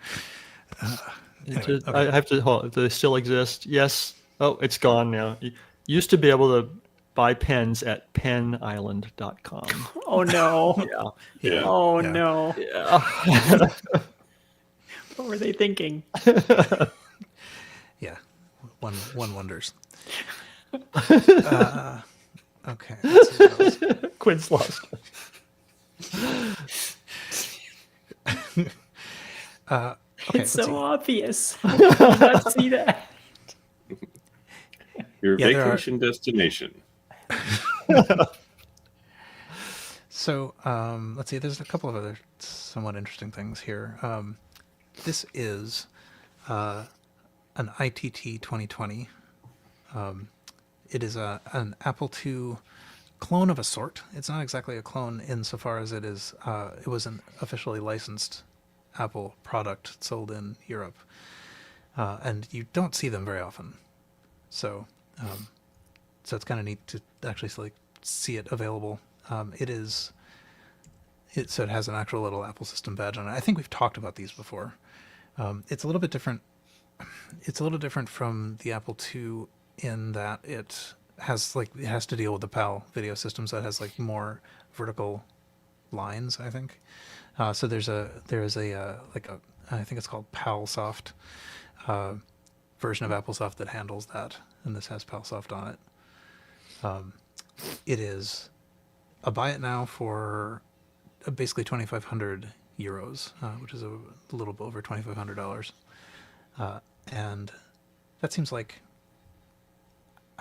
Anyway, okay. I have to hold. Do they still exist? Yes. Oh, it's gone now. You used to be able to buy pens at penisland.com. Oh no. Yeah. Oh yeah. no. Yeah. What were they thinking? Yeah. One wonders. Okay. Let's see what else. Quinn's lost. Okay, it's so obvious. How did you not see that? Your Yeah, there are- vacation destination. So let's see. There's a couple of other somewhat interesting things here. This is an ITT 2020. It is an Apple II clone of a sort. It's not exactly a clone insofar as it is. It was an officially licensed Apple product sold in Europe, and you don't see them very often. So, so it's kind of neat to actually like see it available. So it has an actual little Apple System badge on it. I think we've talked about these before. It's a little bit different. It's a little different from the Apple II in that it has to deal with the PAL video system, so it has like more vertical lines, I think. So there is a I think it's called PalSoft version of AppleSoft that handles that, and this has PalSoft on it. It is a buy it now for basically 2,500 euros, which is a little bit over $2,500, and that seems like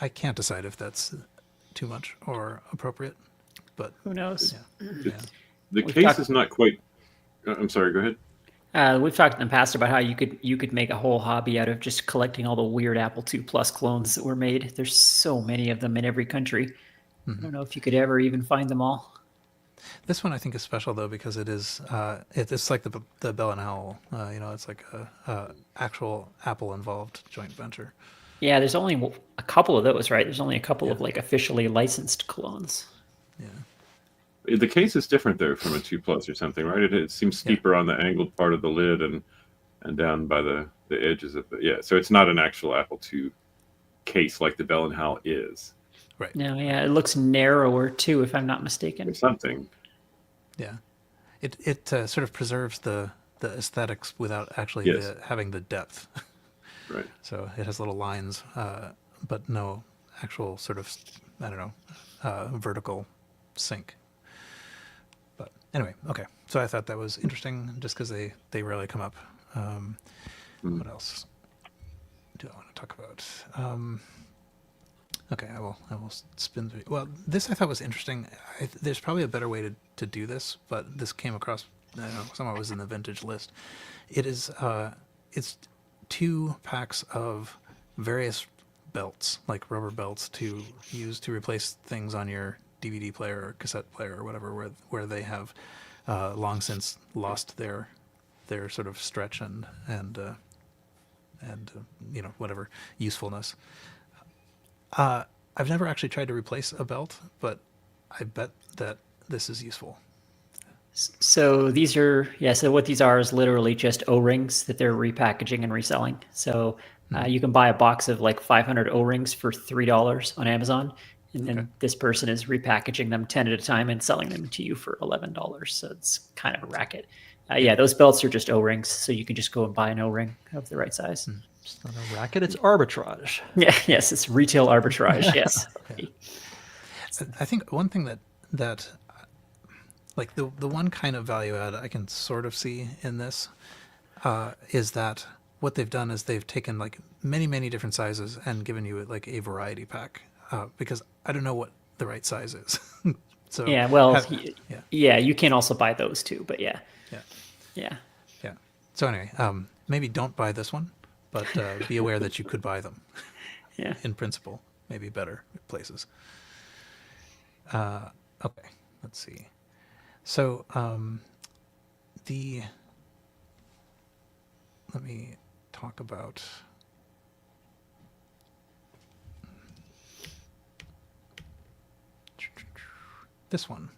I can't decide if that's too much or appropriate, but Who knows? yeah. The We've case talked- is not quite. I'm sorry. Go ahead. We've talked in the past about how you could make a whole hobby out of just collecting all the weird Apple II Plus clones that were made. There's so many of them in every country. I don't know if you could ever even find them all. This one I think is special though because it is it's like the Bell and Howell. It's like a actual Apple involved joint venture. Yeah, there's only a couple of those, right? There's only a couple of like officially licensed clones. Yeah. The case is different there from a 2 Plus or something, right? It seems steeper on the angled part of the lid and down by the edges of the So it's not an actual Apple II case like the Bell and Howell is. Right. No, yeah, it looks narrower too, if I'm not mistaken. Or something. Yeah. It sort of preserves the aesthetics without actually Yes. having the depth. Right. So it has little lines, but no actual sort of, I don't know, vertical sink. But anyway, okay. So I thought that was interesting just because they rarely come up. What else do I want to talk about? Okay, I will spin through. Well, this I thought was interesting. There's probably a better way to do this, but this came across, I don't know, somehow it was in the vintage list. It is, it's 2 packs of various belts, like rubber belts to use to replace things on your DVD player or cassette player or whatever, where they have long since lost their sort of stretch and whatever usefulness. I've never actually tried to replace a belt, but I bet that this is useful. So these are, so what these are is literally just O-rings that they're repackaging and reselling. So you can buy a box of like 500 O-rings for $3 on Amazon. And then this person is repackaging them 10 at a time and selling them to you for $11. So it's kind of a racket. Those belts are just O-rings. So you can just go and buy an O-ring of the right size. It's not a racket, it's arbitrage. Yeah, yes, it's retail arbitrage. Yes. I think one thing that like the one kind of value add I can sort of see in this is that what they've done is they've taken like many different sizes and given you like a variety pack because I don't know what the right size is. So you can also buy those too, but yeah. So anyway, maybe don't buy this one, but be aware that you could buy them. Yeah. In principle, maybe better places. Okay, let's see. So let me talk about this one.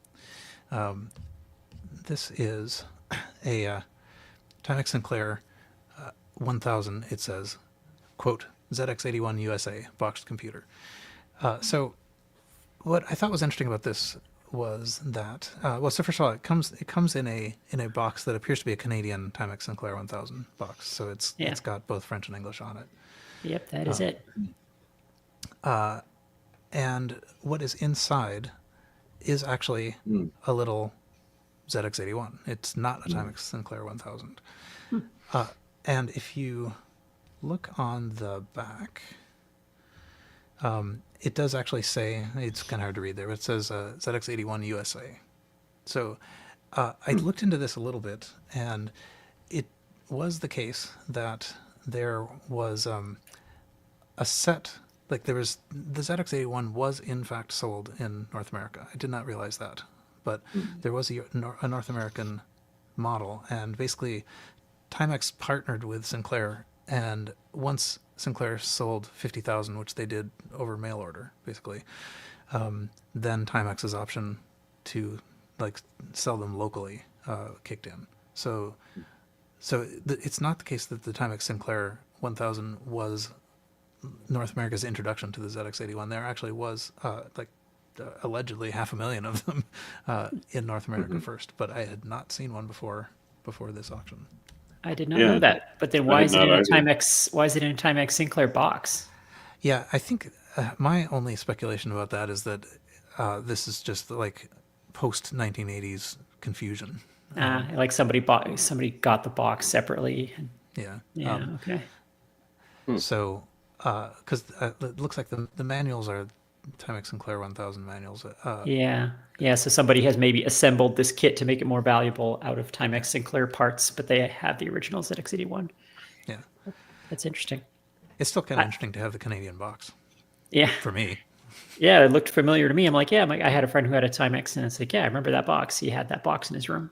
This is a Timex Sinclair 1000. It says, quote, ZX81 USA boxed computer. So what I thought was interesting about this was that so first of all, it comes in a box that appears to be a Canadian Timex Sinclair 1000 box. So it's got both French and English on it. Yep, that is it. And what is inside is actually a little ZX81. It's not a Timex Sinclair 1000. And if you look on the back, it does actually say, it's kind of hard to read there, but it says ZX81 USA. So I looked into this a little bit, and it was the case that there was a set, like there was, the ZX81 was in fact sold in North America. I did not realize that, but there was a North American model, and basically Timex partnered with Sinclair, and once Sinclair sold 50,000, which they did over mail order, basically, then Timex's option to like sell them locally kicked in. So it's not the case that the Timex Sinclair 1000 was North America's introduction to the ZX81. There actually was allegedly 500,000 of them in North America first, but I had not seen one before this auction. I did not know that. But then why is it in a Timex? Why is it in a Timex Sinclair box? Yeah, I think my only speculation about that is that this is just like post 1980s confusion. Like somebody got the box separately. Yeah. Yeah. Okay. So, because it looks like the manuals are Timex Sinclair 1000 manuals. Yeah. So somebody has maybe assembled this kit to make it more valuable out of Timex Sinclair parts, but they have the original ZX81. Yeah. That's interesting. It's still kind of interesting to have the Canadian box. Yeah. For me. Yeah, it looked familiar to me. I'm like, I had a friend who had a Timex, and it's like, yeah, I remember that box. He had that box in his room.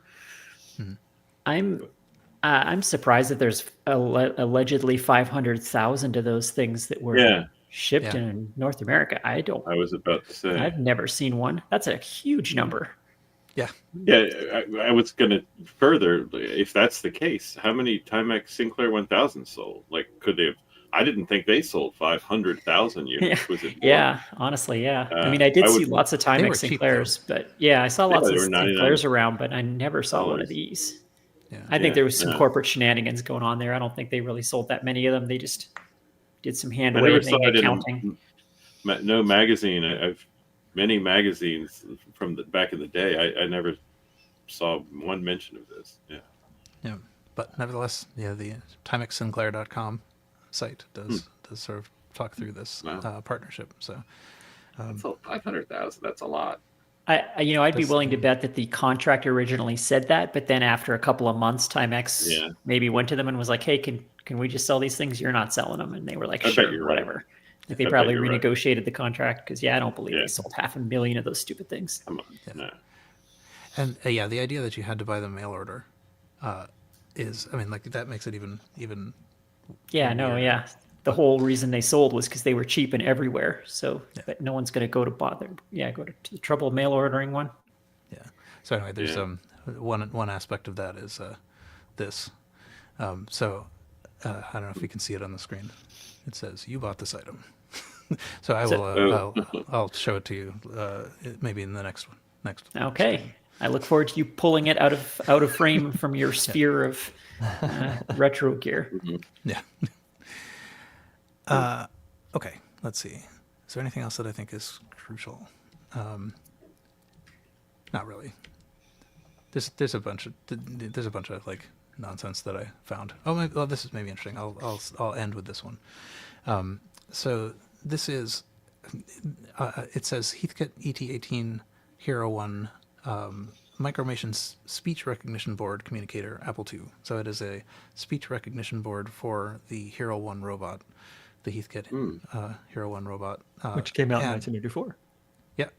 I'm surprised that there's allegedly 500,000 of those things that were shipped in North America. I was about to say. I've never seen one. That's a huge number. Yeah. Yeah, I was going to further, if that's the case, how many Timex Sinclair 1000 sold? Like, could they have? I didn't think they sold 500,000 units. Was it more? Yeah, honestly, yeah. I mean, I did see lots of Timex Sinclairs, but yeah, I saw lots of Sinclairs around, but I never saw one of these. Yeah. I think there was some corporate shenanigans going on there. I don't think they really sold that many of them. They just did some hand waving and counting. No magazine. Many magazines from back in the day. I never saw one mention of this. Yeah. Yeah, but nevertheless, the TimexSinclair.com site does sort of talk through this partnership. So, sold 500,000. That's a lot. I'd be willing to bet that the contract originally said that, but then after a couple of months, Timex maybe went to them and was like, "Hey, can we just sell these things? You're not selling them." And they were like, "Sure, whatever." Right. Like they probably renegotiated the contract because I don't believe they sold 500,000 of those stupid things. Come on. No. And the idea that you had to buy the mail order is, I mean, like that makes it even. Yeah. No. Yeah. The whole reason they sold was because they were cheap and everywhere. So, but no one's going to go to bother. Yeah, go to the trouble of mail ordering one. Yeah. So anyway, there's one aspect of that is this. So I don't know if you can see it on the screen. It says you bought this item. So I will. I'll show it to you maybe in the next one. Okay. Screen. I look forward to you pulling it out of frame from your sphere of retro gear. Yeah. Okay, let's see. Is there anything else that I think is crucial? Not really. There's a bunch of like nonsense that I found. Oh, this is maybe interesting. I'll end with this one. So this is. It says Heathkit ET18 Hero 1 Micromation speech recognition board communicator Apple II. So it is a speech recognition board for the Hero 1 robot. The Heathkit Hero 1 robot, which came out in 1984. Yep.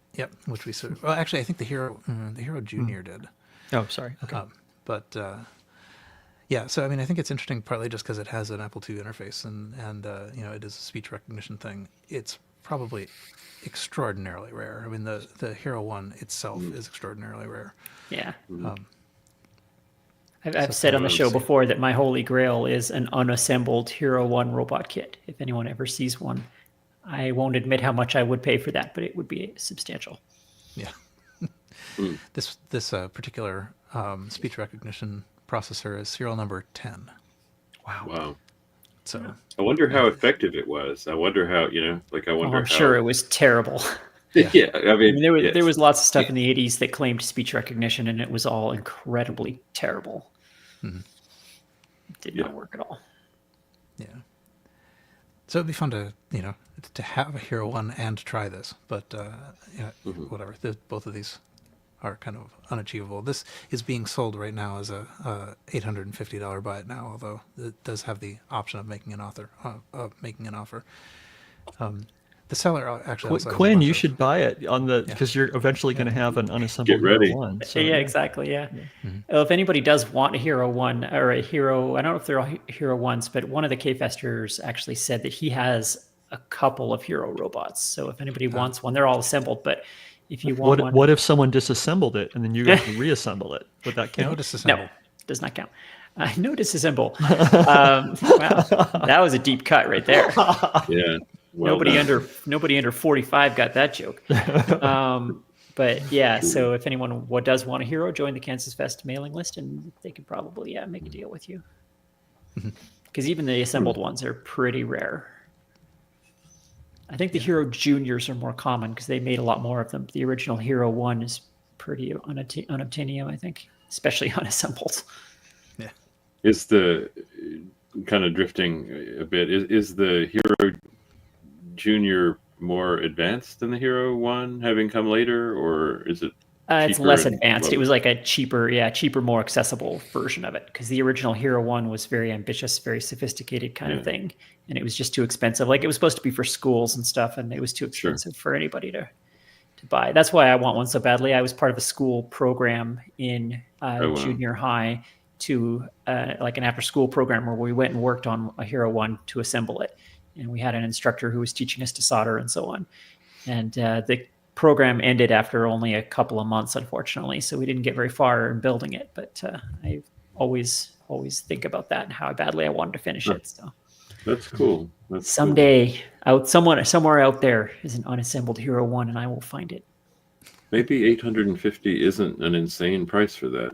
Which we sort of, well, actually, I think the Hero Junior did. Oh, sorry. Okay. So I mean, I think it's interesting partly just because it has an Apple II interface and it is a speech recognition thing. It's probably extraordinarily rare. I mean, the Hero 1 itself is extraordinarily rare. Yeah. I've said on the show before that my holy grail is an unassembled Hero 1 robot kit. If anyone ever sees one, I won't admit how much I would pay for that, but it would be substantial. Yeah. This particular speech recognition processor is serial number 10. Wow. So I wonder how effective it was. I wonder how, I wonder I'm sure it was terrible. Yeah, I mean there was lots of stuff in the 80s that claimed speech recognition, and it was all incredibly terrible. Mm-hmm. It did not work at all. Yeah. So it'd be fun to to have a Hero One and try this, but whatever. Both of these are kind of unachievable. This is being sold right now as a $850 buy it now, although it does have the option of making an offer. The seller actually also has a Quinn, bunch you of- should buy it on the because you're eventually going to have an unassembled Get ready. Hero One. So, yeah, exactly. Yeah. Well, if anybody does want a Hero One or a Hero, I don't know if they're all Hero Ones, but one of the K-Festers actually said that he has a couple of Hero robots. So if anybody wants one, they're all assembled. But if you want one, What if someone disassembled it and then you got to reassemble it? Would that No, count? disassemble. no, does not count. No disassemble. Wow, that was a deep cut right there. Yeah. Well nobody done. under 45 got that joke. But yeah, so if anyone does want a Hero, join the Kansas Fest mailing list, and they could probably make a deal with you. Because even the assembled ones are pretty rare. I think the Hero Juniors are more common because they made a lot more of them. The original Hero One is pretty unobtainium, I think, especially unassembled. Yeah. Is the kind of drifting a bit? Is the Hero Junior more advanced than the Hero One, having come later, or is it? It's cheaper less and advanced. lower? It was like a cheaper, more accessible version of it because the original Hero One was very ambitious, very sophisticated kind of thing, and it was just too expensive. Like it was supposed to be for schools and stuff, and it was too expensive for anybody to buy. That's why I want one so badly. I was part of a school program in junior high to like an after-school program where we went and worked on a Hero One to assemble it, and we had an instructor who was teaching us to solder and so on, and the program ended after only a couple of months, unfortunately, so we didn't get very far in building it. But I always think about that and how badly I wanted to finish it. So That's cool. someday, somewhere out there is an unassembled Hero One, and I will find it. Maybe 850 isn't an insane price for that.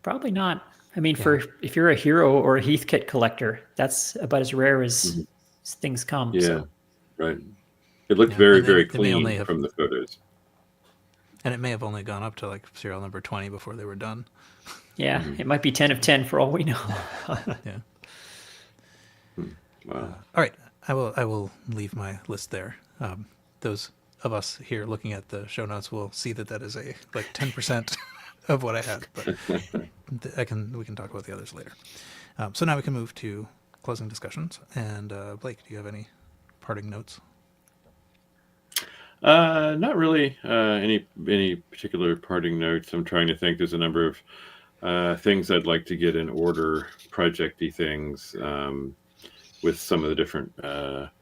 Probably not. I mean, if you're a Hero or a Heathkit collector, that's about as rare as things come. Yeah, So. right. It looked Yeah, very, and they- very they may only clean have- from the photos. And it may have only gone up to like serial number 20 before they were done. Yeah, it might be 10 of 10 for all we know. Yeah. Wow. All right, I will leave my list there. Those of us here looking at the show notes will see that is a like 10% of what I had, but we can talk about the others later. So now we can move to closing discussions. And Blake, do you have any parting notes? Not really any particular parting notes. I'm trying to think. There's a number of things I'd like to get in order, projecty things, with some of the different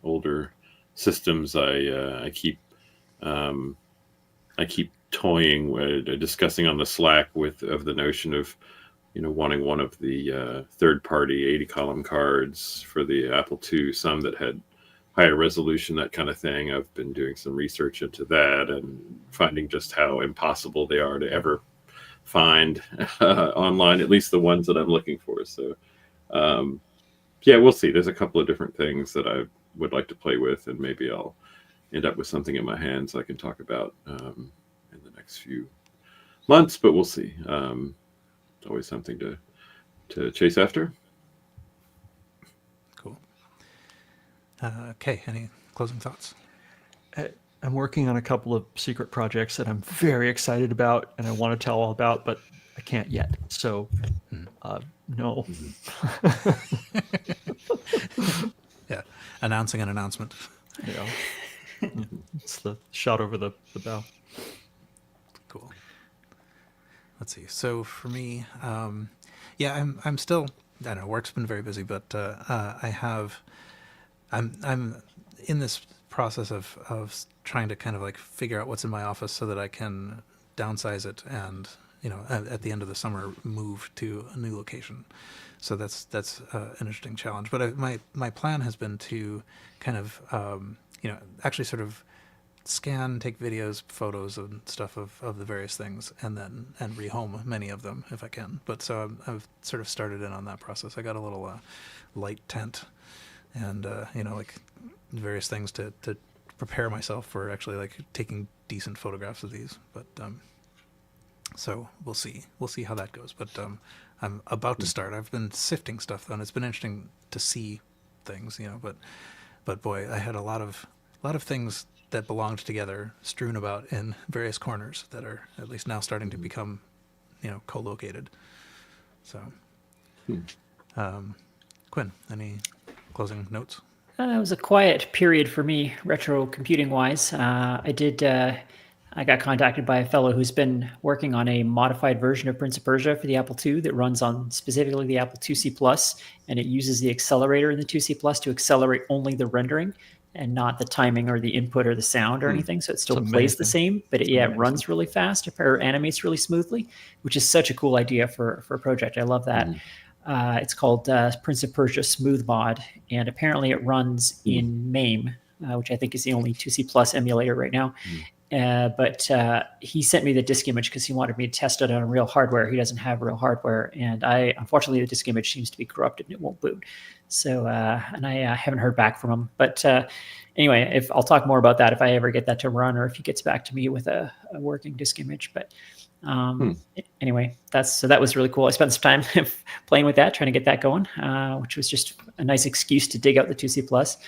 older systems. I keep toying, discussing on the Slack of the notion of wanting one of the third-party 80-column cards for the Apple II, some that had higher resolution, that kind of thing. I've been doing some research into that and finding just how impossible they are to ever find online, at least the ones that I'm looking for. So, yeah, we'll see. There's a couple of different things that I would like to play with, and maybe I'll end up with something in my hands I can talk about in the next few months, but we'll see. It's always something to chase after. Cool. Okay, any closing thoughts? I'm working on a couple of secret projects that I'm very excited about and I want to tell all about, but I can't yet. So, no. Yeah, announcing an announcement. It's the shot over the bow. Cool. Let's see. So for me, yeah, I'm still, I don't know, work's been very busy, but I'm in this process of trying to kind of like figure out what's in my office so that I can downsize it and at the end of the summer move to a new location. So that's an interesting challenge. But my plan has been to kind of actually sort of scan, take videos, photos and stuff of the various things, and rehome many of them if I can. But so I've sort of started in on that process. I got a little light tent and like various things to prepare myself for actually like taking decent photographs of these. But so we'll see how that goes. But I'm about to start. I've been sifting stuff though, and it's been interesting to see things, but boy, I had a lot of things that belonged together strewn about in various corners that are at least now starting to become, co-located. So, Quinn, any closing notes? It was a quiet period for me, retro computing wise. I got contacted by a fellow who's been working on a modified version of Prince of Persia for the Apple II that runs on specifically the Apple IIc Plus, and it uses the accelerator in the IIc Plus to accelerate only the rendering and not the timing or the input or the sound or anything. So it still plays the same, but it runs really fast or animates really smoothly, which is such a cool idea for a project. I love that. It's called Prince of Persia Smooth Mod, and apparently it runs in MAME, which I think is the only IIc Plus emulator right now. But he sent me the disk image because he wanted me to test it on real hardware. He doesn't have real hardware, and unfortunately the disk image seems to be corrupted and it won't boot. So and I haven't heard back from him. But anyway, if I'll talk more about that if I ever get that to run, or if he gets back to me with a working disk image. But anyway, that was really cool. I spent some time playing with that, trying to get that going, which was just a nice excuse to dig out the IIc Plus.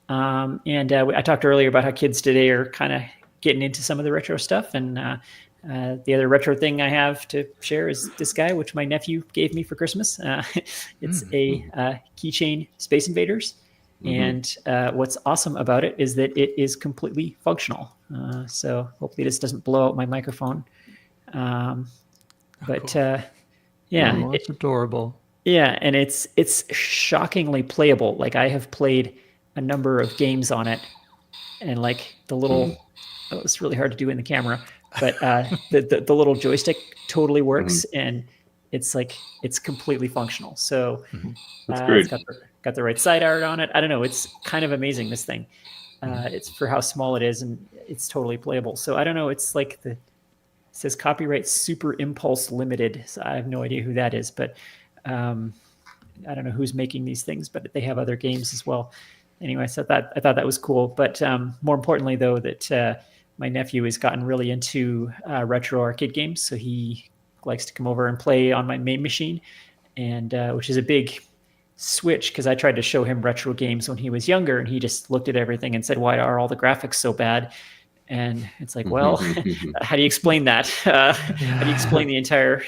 And I talked earlier about how kids today are kind of getting into some of the retro stuff. And the other retro thing I have to share is this guy, which my nephew gave me for Christmas. It's a keychain Space Invaders. And what's awesome about it is that it is completely functional. So hopefully this doesn't blow out my microphone. But cool. yeah, it's adorable. Yeah, and it's shockingly playable. Like, I have played a number of games on it, and like the little it's really hard to do in the camera, but the little joystick totally works, and it's completely functional. So That's great. It's got the right side art on it. I don't know, it's kind of amazing, this thing. It's for how small it is, and it's totally playable. So I don't know, it's like it says copyright Super Impulse Limited. So I have no idea who that is, but I don't know who's making these things, but they have other games as well. Anyway, so I thought that was cool. But more importantly, though, that my nephew has gotten really into retro arcade games. So he likes to come over and play on my main machine, and which is a big switch, because I tried to show him retro games when he was younger, and he just looked at everything and said, "Why are all the graphics so bad?" And it's like, well, how do you explain that? How do you explain the entire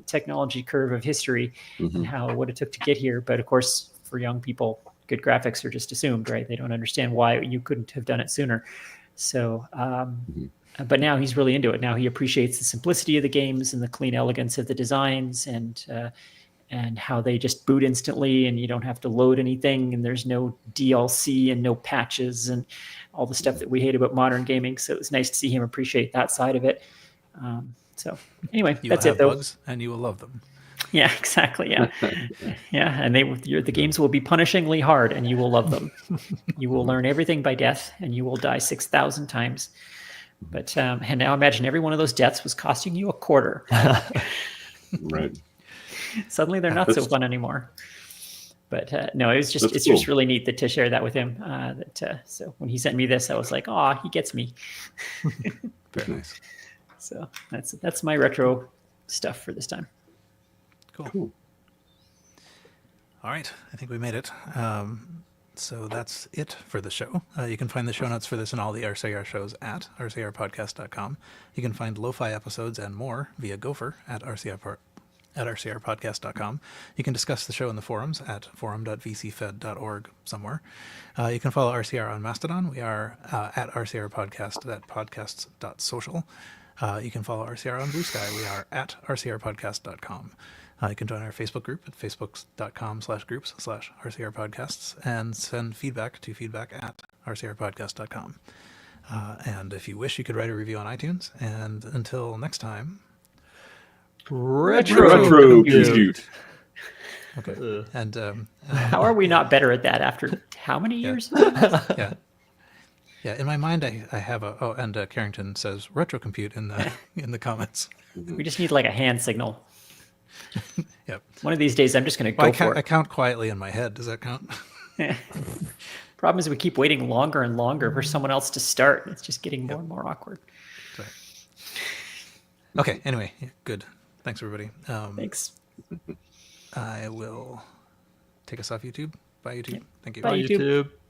technology curve of history and what it took to get here? But of course, for young people, good graphics are just assumed, right? They don't understand why you couldn't have done it sooner. So, but now he's really into it. Now he appreciates the simplicity of the games and the clean elegance of the designs, and how they just boot instantly, and you don't have to load anything, and there's no DLC and no patches and all the stuff that we hate about modern gaming. So it's nice to see him appreciate that side of it. So anyway, that's it, though. Bugs, and you will love them. Yeah, exactly. Yeah, yeah, and the games will be punishingly hard, and you will love them. You will learn everything by death, and you will die 6,000 times. But and now imagine every one of those deaths was costing you $0.25. Right. Suddenly they're not so fun anymore. But no, it's just really neat to share that with him. So when he sent me this, I was like, "Oh, he gets me." Very nice. So that's my retro stuff for this time. Cool. All right, I think we made it. So that's it for the show. You can find the show notes for this and all the RCR shows at rcrpodcast.com. You can find lo-fi episodes and more via Gopher at rcrpodcast.com. You can discuss the show in the forums at forum.vcfed.org somewhere. You can follow RCR on Mastodon. We are at rcrpodcast at podcasts.social. You can follow RCR on Blue Sky. We are at rcrpodcast.com. You can join our Facebook group at facebook.com/groups/rcrpodcasts and send feedback to feedback@rcrpodcast.com. And if you wish, you could write a review on iTunes. And until next time, Retrocute. Okay. And how are we not better at that after how many years? Yeah. In my mind, I have and Carrington says retrocompute in the comments. We just need like a hand signal. Yep. One of these days, I'm just going to go for it. I count quietly in my head. Does that count? Problem is, we keep waiting longer and longer for someone else to start. It's just getting more and more awkward. Sorry. Okay. Anyway, good. Thanks, everybody. Thanks. I will take us off YouTube. Bye, YouTube. Thank you. Bye, Bye, YouTube. YouTube.